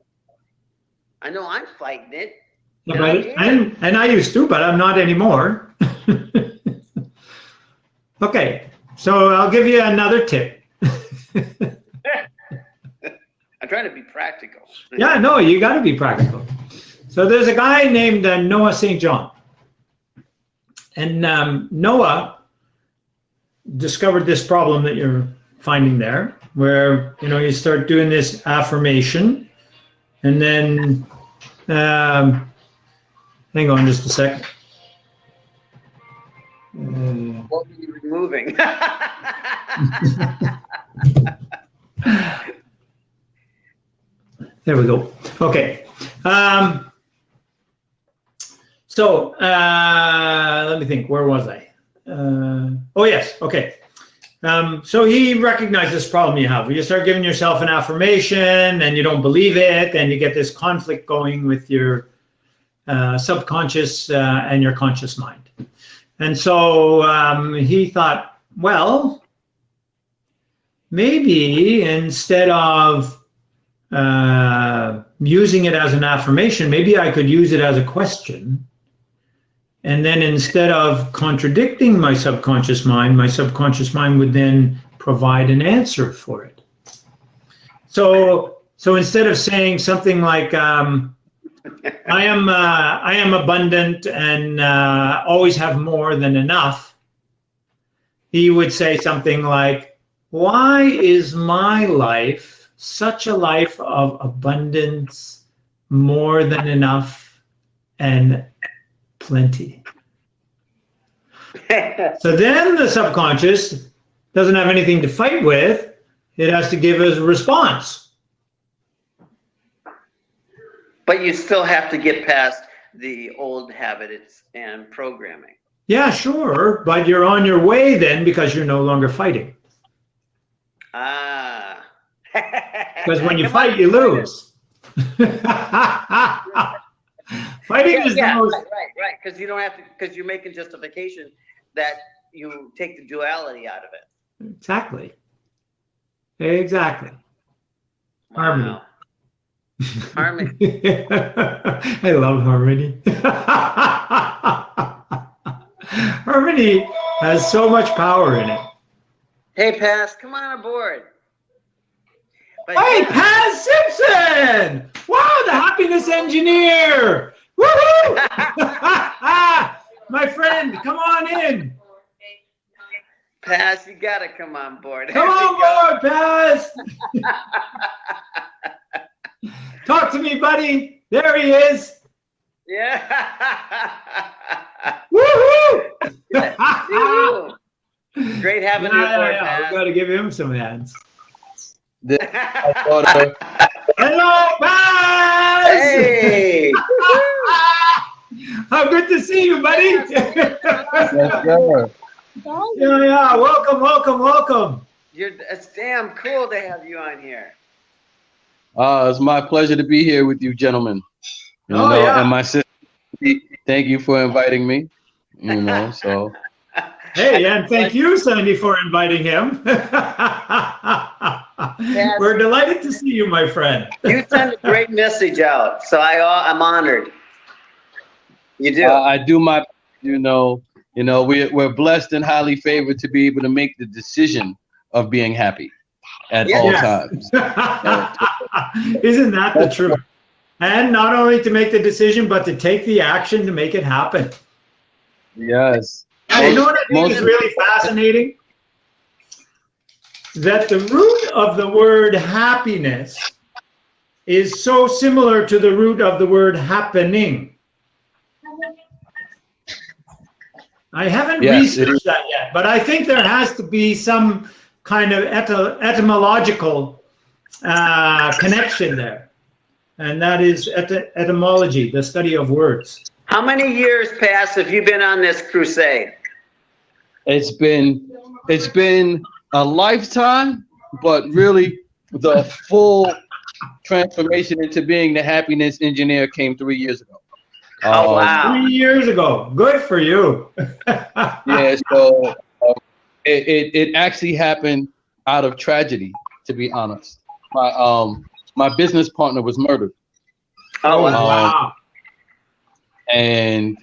I know I'm fighting it. And I used to, but I'm not anymore. Okay, so I'll give you another tip. I'm trying to be practical. Yeah, no, you got to be practical. So there's a guy named Noah St. John. And Noah discovered this problem that you're finding there, where you start doing this affirmation, and then hang on just a second. What were you removing? There we go. Okay. So let me think. Where was I? Oh, yes. Okay. So he recognized this problem you have. You start giving yourself an affirmation and you don't believe it, and you get this conflict going with your subconscious and your conscious mind. And so he thought, well, maybe instead of using it as an affirmation, maybe I could use it as a question. And then instead of contradicting my subconscious mind would then provide an answer for it. So instead of saying something like, I am abundant and always have more than enough, he would say something like, why is my life such a life of abundance, more than enough, and plenty? So then the subconscious doesn't have anything to fight with. It has to give us a response. But you still have to get past the old habits and programming. Yeah, sure, but you're on your way then because you're no longer fighting. Ah. Because when you fight, you lose. Fighting is the most... Right. Because you don't have to. Because you're making justification that you take the duality out of it. Exactly. Harmony. Harmony. I love harmony. Harmony has so much power in it. Hey, Paz, come on aboard. But Hey, yeah. Paz Simpson! Wow, the happiness engineer! Woohoo! My friend, come on in. Paz, you gotta come on board. Come on board, Paz. Talk to me, buddy. There he is. Yeah. Woohoo! Great having you aboard, Yeah. We Paz. got to give him some hands. Hello, Paz! Hey! How good to see you, buddy. yes, sir. Yeah. Welcome. It's damn cool to have you on here. It's my pleasure to be here with you, gentlemen. Yeah. And my sister, thank you for inviting me. So. Hey, and thank you, Sandy, for inviting him. We're delighted to see you, my friend. You send a great message out, so I'm honored. You do. I do my, we're blessed and highly favored to be able to make the decision of being happy at all times. Isn't that the truth? And not only to make the decision, but to take the action to make it happen. Yes. And you know what I think is really fascinating? That the root of the word happiness is so similar to the root of the word happening. I haven't researched that yet, but I think there has to be some kind of etymological connection there. And that is etymology, the study of words. How many years past have you been on this crusade? It's been a lifetime, but really the full transformation into being the happiness engineer came 3 years ago. Oh, wow. 3 years ago. Good for you. Yeah, so it actually happened out of tragedy, to be honest. My business partner was murdered. Oh, wow. And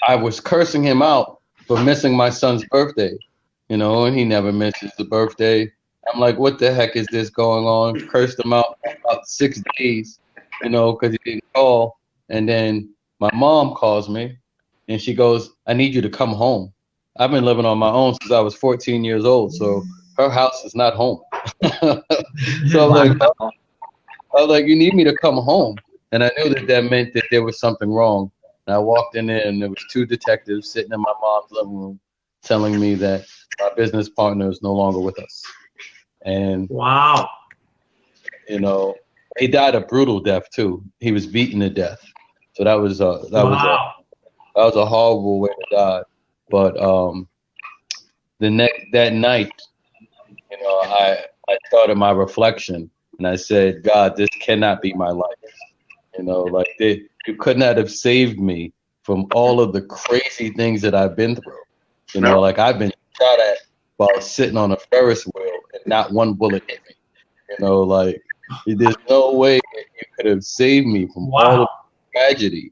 I was cursing him out for missing my son's birthday, and he never misses the birthday. I'm like, what the heck is this going on? Cursed him out for about 6 days, because he didn't call. And then my mom calls me and she goes, I need you to come home. I've been living on my own since I was 14 years old, so her house is not home. So I was like, you need me to come home. And I knew that meant that there was something wrong. And I walked in there and there was 2 detectives sitting in my mom's living room. telling me that my business partner is no longer with us. And Wow. you know, he died a brutal death too. He was beaten to death. So that was Wow. a horrible way to die. But that night, you know, I started my reflection and I said, God, this cannot be my life. You know, like you could not have saved me from all of the crazy things that I've been through. You know, like I've been shot at while sitting on a Ferris wheel and not one bullet hit me. You know, like there's no way that you could have saved me from all of the tragedy.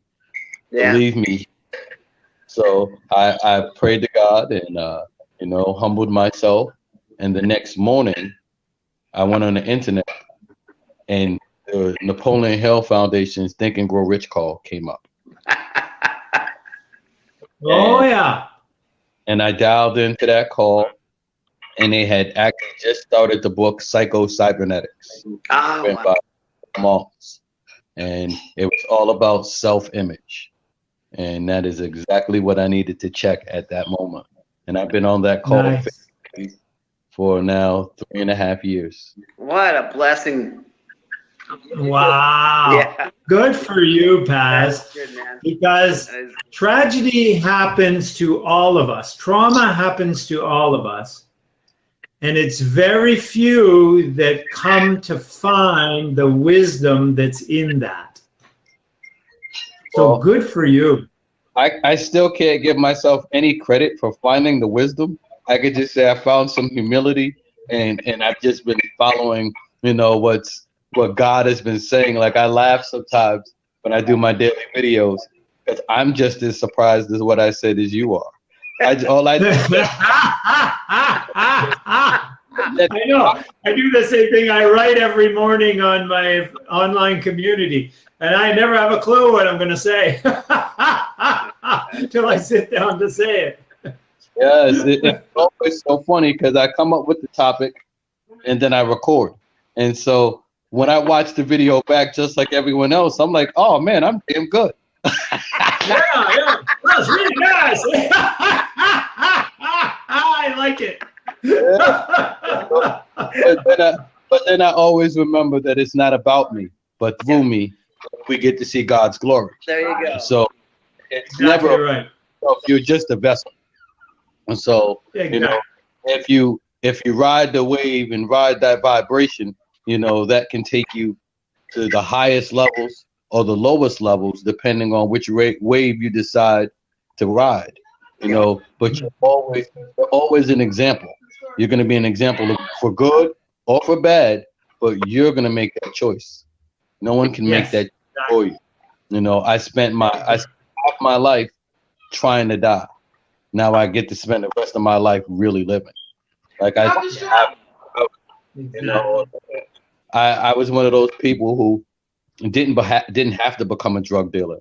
Believe me. So I prayed to God and you know, humbled myself. And the next morning, I went on the internet and the Napoleon Hill Foundation's Think and Grow Rich call came up. And I dialed into that call, and they had actually just started the book Psycho-Cybernetics by Moss. And it was all about self-image. And that is exactly what I needed to check at that moment. And I've been on that call for now 3.5 years. What a blessing. Wow. Yeah. Good for you, Paz. Good, man. Because tragedy happens to all of us. Trauma happens to all of us. And it's very few that come to find the wisdom that's in that. So good for you. I still can't give myself any credit for finding the wisdom. I could just say I found some humility and I've just been following, you know, what God has been saying. Like I laugh sometimes when I do my daily videos because I'm just as surprised as what I said as you are. I know. I do the same thing. I write every morning on my online community, and I never have a clue what I'm going to say until I sit down to say it. Yes, it's always so funny because I come up with the topic and then I record. And so when I watch the video back, just like everyone else, I'm like, oh man, I'm damn good. Yeah, that's really nice. I like it. But then I always remember that it's not about me, but through me, we get to see God's glory. There you go. So it's exactly never right. You're just a vessel. And so you know, if you ride the wave and ride that vibration, you know, that can take you to the highest levels or the lowest levels, depending on which wave you decide to ride. You know, but you're always an example. You're going to be an example for good or for bad, but you're going to make that choice. No one can make that for you. You know, I spent half my life trying to die. Now I get to spend the rest of my life really living. Like you know, I was one of those people who didn't have to become a drug dealer.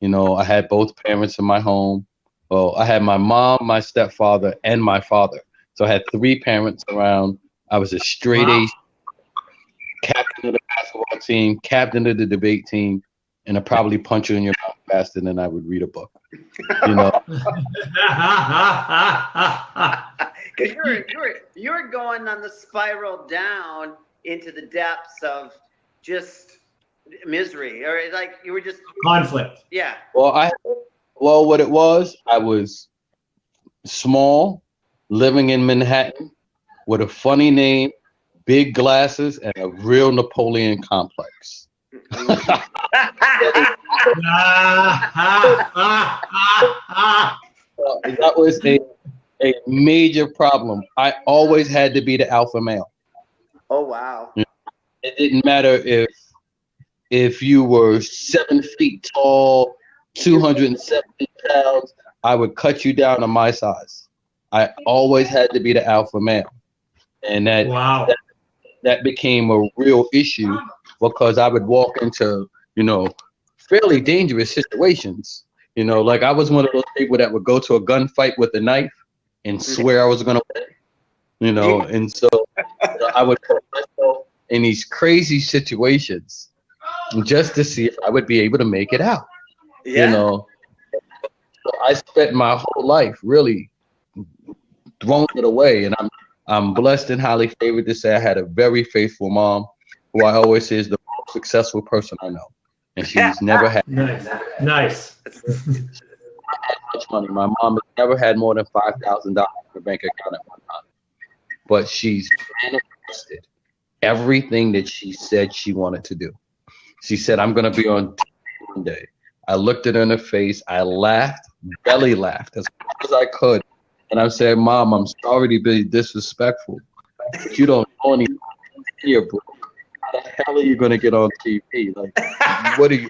You know, I had both parents in my home. Well, I had my mom, my stepfather, and my father. So I had 3 parents around. I was a straight A, captain of the basketball team, captain of the debate team, and I'd probably punch you in your mouth faster than I would read a book. You know, because you're going on the spiral down into the depths of just misery, or like you were just conflict. Yeah. Well, what it was, I was small, living in Manhattan, with a funny name, big glasses, and a real Napoleon complex. That was a major problem. I always had to be the alpha male. Oh wow! It didn't matter if you were 7 feet tall, 270 pounds. I would cut you down to my size. I always had to be the alpha male, and that became a real issue because I would walk into, you know, fairly dangerous situations. You know, like I was one of those people that would go to a gunfight with a knife and swear I was going to win. You know, and so I would put myself in these crazy situations just to see if I would be able to make it out. Yeah. You know, so I spent my whole life really thrown it away. And I'm blessed and highly favored to say I had a very faithful mom, who I always say is the most successful person I know. And she's never had Nice. much money. My mom has never had more than $5,000 in her bank account at one time. But she's manifested everything that she said she wanted to do. She said, I'm going to be on TV one day. I looked at her in the face. I laughed, belly laughed as hard as I could. And I said, Mom, I'm sorry to be disrespectful, but you don't know anything. You're broke. How the hell are you going to get on TV? Like, what are you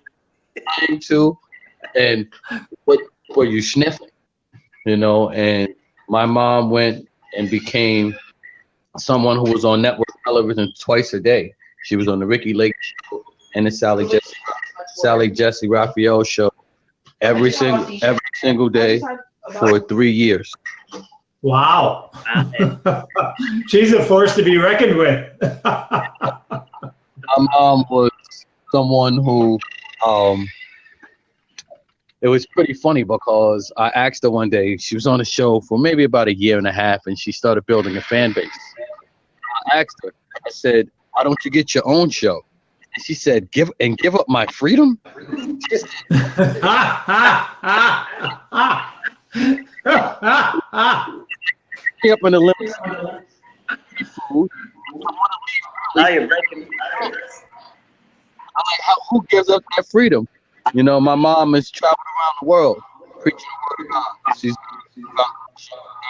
trying to? And what were you sniffing? You know, and my mom went and became someone who was on network television twice a day. She was on the Ricky Lake show and the Sally Jesse Raphael show every single day for 3 years. Wow. She's a force to be reckoned with. My mom was someone who, it was pretty funny because I asked her one day, she was on the show for maybe about a year and a half, and she started building a fan base. I asked her, I said, why don't you get your own show? And she said, give up my freedom? Up in the limit. Now you're breaking. I'm like, who gives up that freedom? You know, my mom has traveled around the world preaching the word of God. She's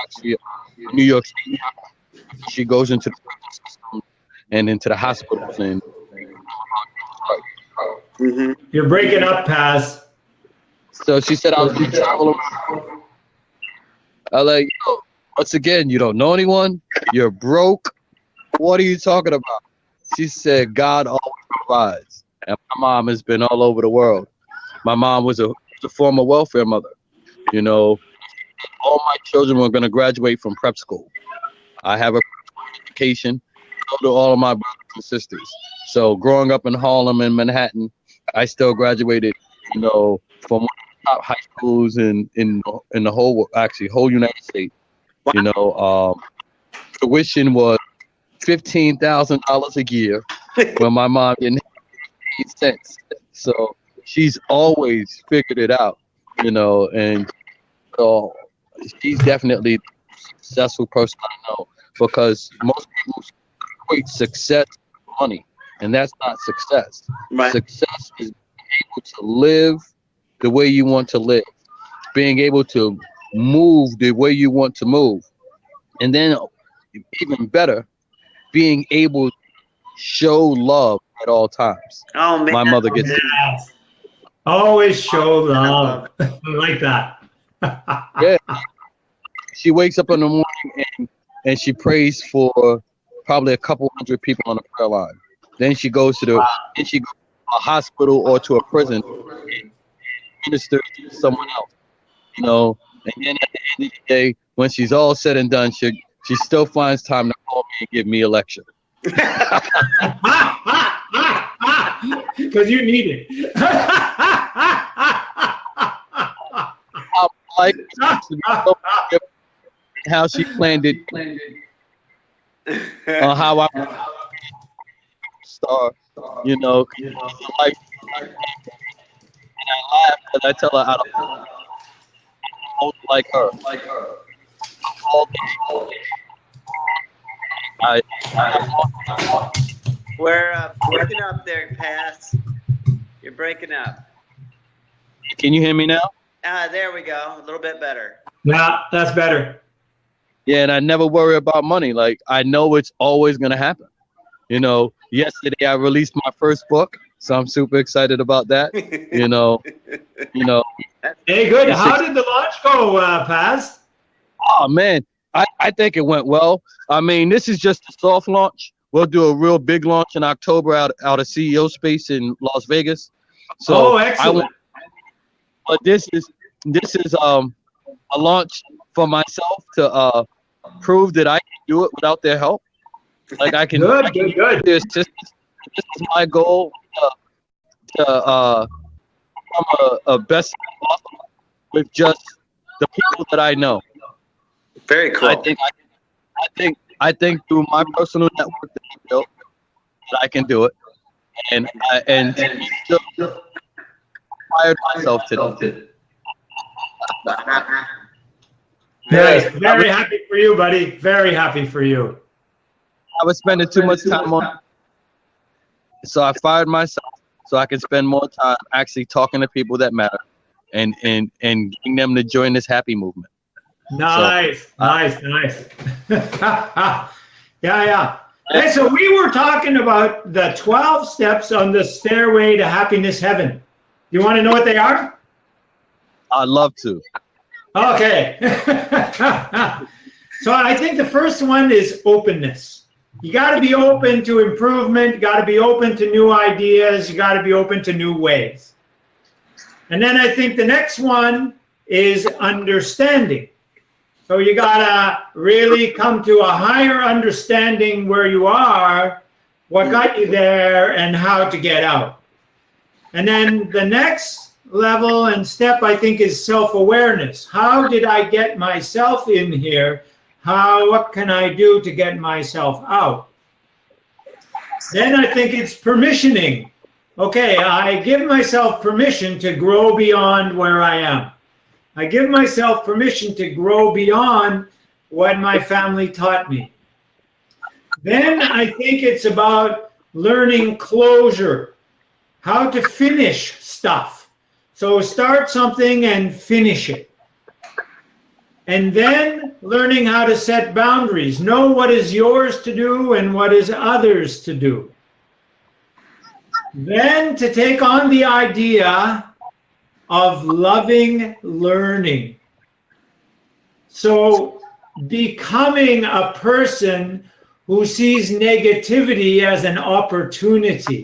actually in New York State. She goes into the prison system and into the hospitals. And You're breaking up, Paz. so she said, I was going to travel around. I like, yo, once again, you don't know anyone. You're broke. What are you talking about? She said, God always provides. And my mom has been all over the world. My mom was a former welfare mother. You know, all my children were going to graduate from prep school. I have a education, so do all of my brothers and sisters. So growing up in Harlem and Manhattan, I still graduated, you know, from one of the top high schools in the whole United States. Wow. You know, tuition was $15,000 a year when my mom didn't have 8 cents. So she's always figured it out, you know, and so she's definitely the most successful person I know, because most people equate success with money, and that's not success. Right. Success is being able to live the way you want to live, being able to move the way you want to move, and then even better, being able to show love at all times. Oh man, my mother gets always show love. I like that. Yeah, she wakes up in the morning and she prays for probably a couple hundred people on the prayer line. Then she goes to a hospital or to a prison and ministers to someone else. You know, and then at the end of the day, when she's all said and done, she still finds time to call me and give me a lecture. Because you need it. Like how she planned it, how I star, you know, like, and I laugh because I tell her I don't like her. We're breaking up there, Paz. You're breaking up. Can you hear me now? There we go. A little bit better. Yeah, that's better. Yeah, and I never worry about money. Like, I know it's always going to happen. You know, yesterday I released my first book, so I'm super excited about that. You know. Hey, good. How did the launch go, Paz? Oh, man. I think it went well. I mean, this is just a soft launch. We'll do a real big launch in October out of CEO space in Las Vegas. So excellent. But this is a launch for myself to prove that I can do it without their help. Like I can. Good. This is my goal to become a best with just the people that I know. Very cool. I think through my personal network that I built, that I can do it, and still inspired myself to. Nice. Very happy for you, buddy. Very happy for you. I was spending too much time on, so I fired myself so I can spend more time actually talking to people that matter, and getting them to join this happy movement. Nice, nice. Yeah. And so we were talking about the 12 steps on the stairway to happiness heaven. You want to know what they are? I'd love to. Okay. So I think the first one is openness. You got to be open to improvement. You got to be open to new ideas. You got to be open to new ways. And then I think the next one is understanding. So you got to really come to a higher understanding where you are, what got you there, and how to get out. And then the next level and step, I think, is self-awareness. How did I get myself in here? What can I do to get myself out? Then I think it's permissioning. Okay, I give myself permission to grow beyond where I am. I give myself permission to grow beyond what my family taught me. Then I think it's about learning closure, how to finish stuff. So start something and finish it. And then learning how to set boundaries, know what is yours to do and what is others to do. Then to take on the idea of loving learning. So becoming a person who sees negativity as an opportunity.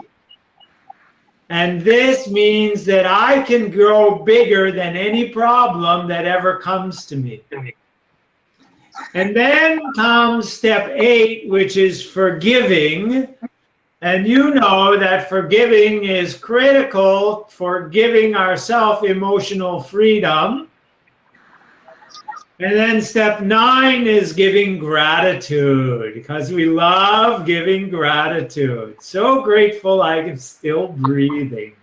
And this means that I can grow bigger than any problem that ever comes to me. And then comes step 8, which is forgiving. And you know that forgiving is critical for giving ourselves emotional freedom. And then step 9 is giving gratitude, because we love giving gratitude. So grateful I am still breathing.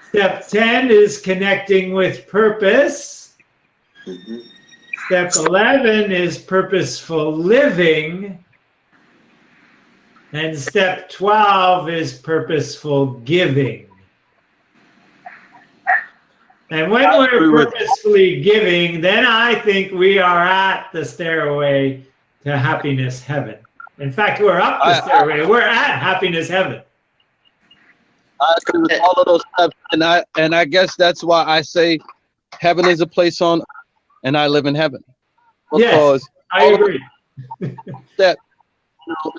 Step 10 is connecting with purpose. Step 11 is purposeful living. And step 12 is purposeful giving. And when we're purposefully giving, then I think we are at the stairway to happiness heaven. In fact, we're up the stairway. We're at happiness heaven. I agree with all of those steps, and I guess that's why I say heaven is a place on, and I live in heaven. Because yes, I agree. That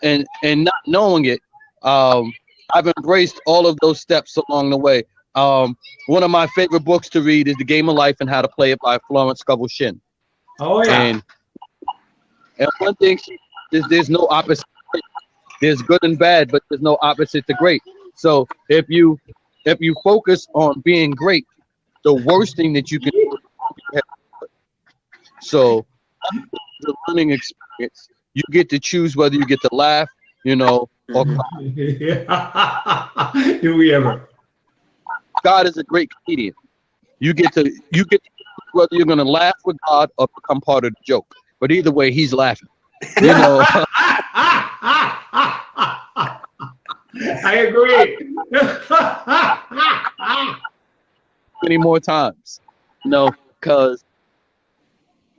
and not knowing it, I've embraced all of those steps along the way. One of my favorite books to read is The Game of Life and How to Play It by Florence Scovel Shinn. Oh yeah. And one thing is there's no opposite. There's good and bad, but there's no opposite to great. So if you focus on being great, the worst thing that you can do is so the learning experience, you get to choose whether you get to laugh, or cry. Do we ever? God is a great comedian. You get to choose whether you're going to laugh with God or become part of the joke. But either way, he's laughing. I agree. Many more times, because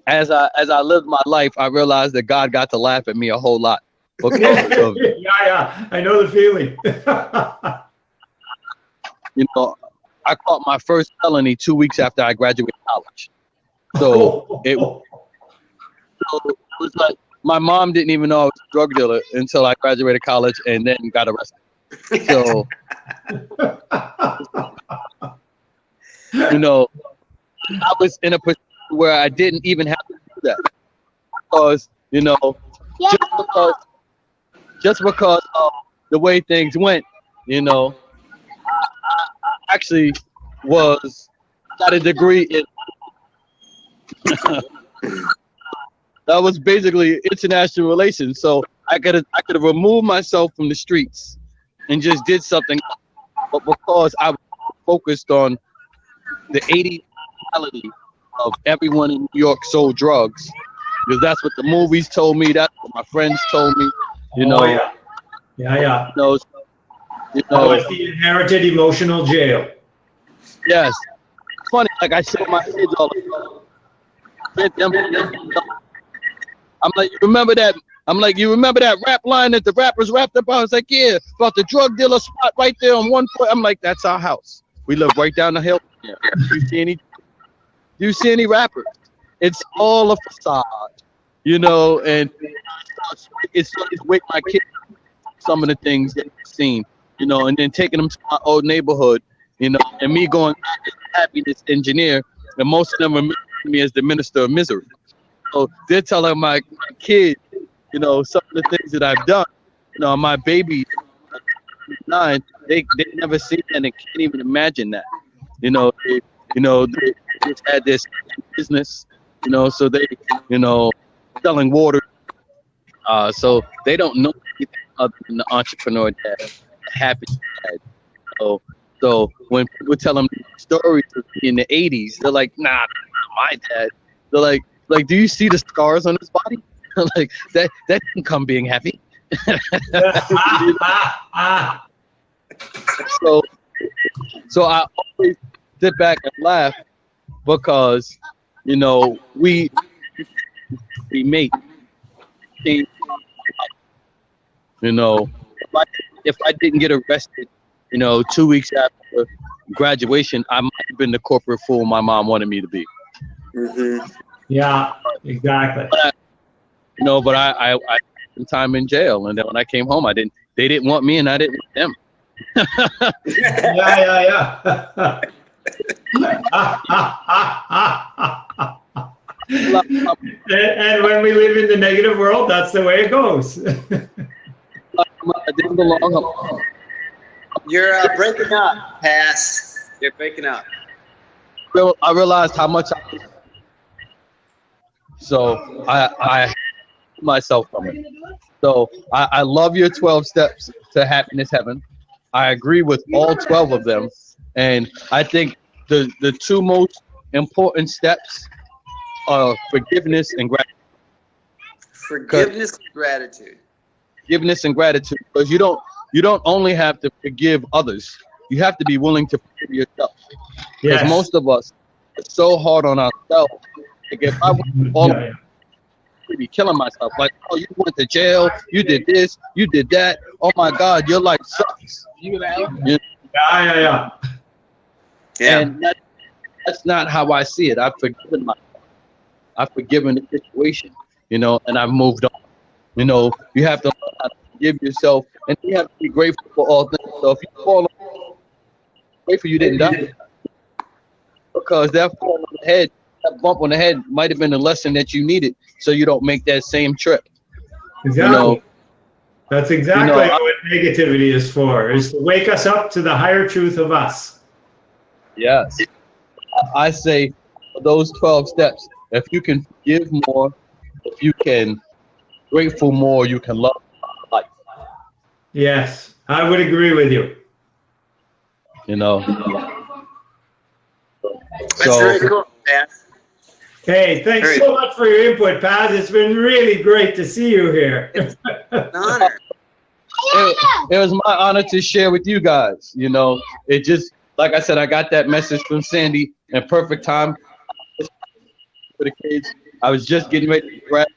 as I lived my life, I realized that God got to laugh at me a whole lot. Yeah, I know the feeling. I caught my first felony 2 weeks after I graduated college. So it was like my mom didn't even know I was a drug dealer until I graduated college and then got arrested. So, I was in a position where I didn't even have to do that because, just because of the way things went, I actually got a degree in That was basically international relations. So I could have removed myself from the streets and just did something, but because I was focused on the 80s reality of everyone in New York sold drugs, because that's what the movies told me, that's what my friends told me, you know. Yeah. You know, That was the inherited emotional jail. yes. It's funny, like I show my kids all the time. I'm like, you remember that? I'm like, you remember that rap line that the rappers rapped about? I was like, yeah, about the drug dealer spot right there on 1 foot. I'm like, that's our house. We live right down the hill. Yeah. Do you see any rappers? It's all a facade, you know, and it's to wake my kids some of the things that I've seen, you know, and then taking them to my old neighborhood, you know, and me going happiness engineer, and most of them remember me as the minister of misery. So they're telling my kids, you know, some of the things that I've done. You know, my baby, 9, they never seen that and can't even imagine that. You know, they just had this business, you know, so they, you know, selling water. So they don't know anything other than the entrepreneur dad, happy dad. So when people tell them stories in the 80s, they're like, nah, not my dad. They're like, do you see the scars on his body? Like that didn't come being happy. So I always sit back and laugh because, you know, we make things. You know, if I didn't get arrested, you know, 2 weeks after graduation, I might have been the corporate fool my mom wanted me to be. Mm-hmm. Yeah, exactly. But I spent time in jail, and then when I came home, they didn't want me, and I didn't want them. Yeah. And when we live in the negative world, that's the way it goes. I didn't belong. You're breaking up, Pass. You're breaking up. I realized how much so I myself from it. So I love your 12 steps to happiness heaven. I agree with all 12 of them, and I think the 2 most important steps are forgiveness and gratitude. Forgiveness and gratitude. Forgiveness and gratitude, because you don't only have to forgive others, you have to be willing to forgive yourself. Because most of us are so hard on ourselves. Like if I went I'd be killing myself. Like, oh, you went to jail, you did this, you did that. Oh my God, your life sucks. Yeah. And that's not how I see it. I've forgiven myself. I've forgiven the situation, you know, and I've moved on. You know, you have to learn how to forgive yourself, and you have to be grateful for all things. So if you fall on, grateful you didn't die, because that fall on the head, that bump on the head might have been a lesson that you needed, so you don't make that same trip. Exactly. You know, that's exactly what negativity is for, is to wake us up to the higher truth of us. Yes. I say those 12 steps, if you can forgive more, if you can grateful more, you can love life. Yes, I would agree with you. You know. That's very cool, Pass. Hey, thanks so much for your input, Paz. It's been really great to see you here. It's an honor. It was my honor to share with you guys. You know, it just, like I said, I got that message from Sandy in perfect time for the kids. I was just getting ready to grab.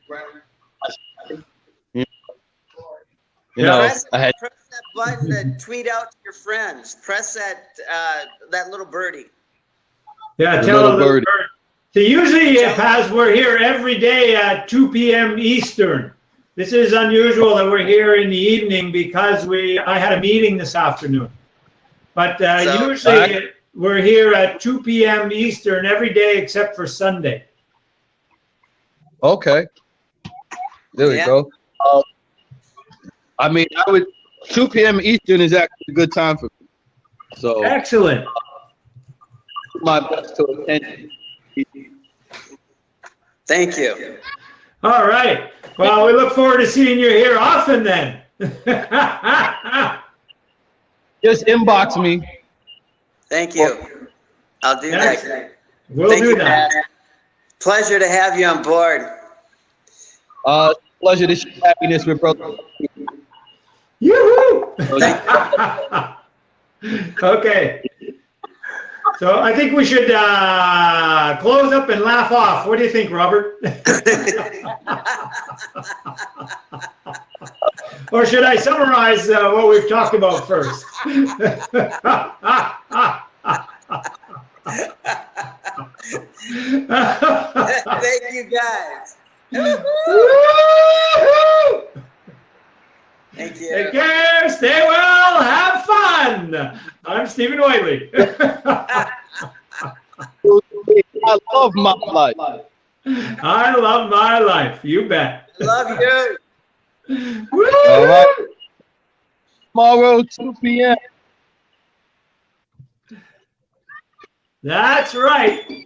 You know, press that button to tweet out to your friends. Press that little birdie. Yeah, tell a little bird. So usually, Paz, we're here every day at 2 p.m. Eastern. This is unusual that we're here in the evening because I had a meeting this afternoon. But usually we're here at 2 p.m. Eastern every day except for Sunday. Okay. There we go. I mean, 2 p.m. Eastern is actually a good time for me. So excellent. My best to attend. Thank you. All right. Well, we look forward to seeing you here often then. Just inbox me. Thank you. I'll do that. We'll Thank do you, that. Pat. Pleasure to have you on board. Pleasure to share happiness with brother. Yoo-hoo! Okay. So I think we should close up and laugh off. What do you think, Robert? Or should I summarize what we've talked about first? Thank you, guys. Thank you. Take care, stay well, have fun. I'm Stephen Whiteley. I love my life. I love my life. You bet. Love you. Woo! All right. Tomorrow, 2 p.m. That's right.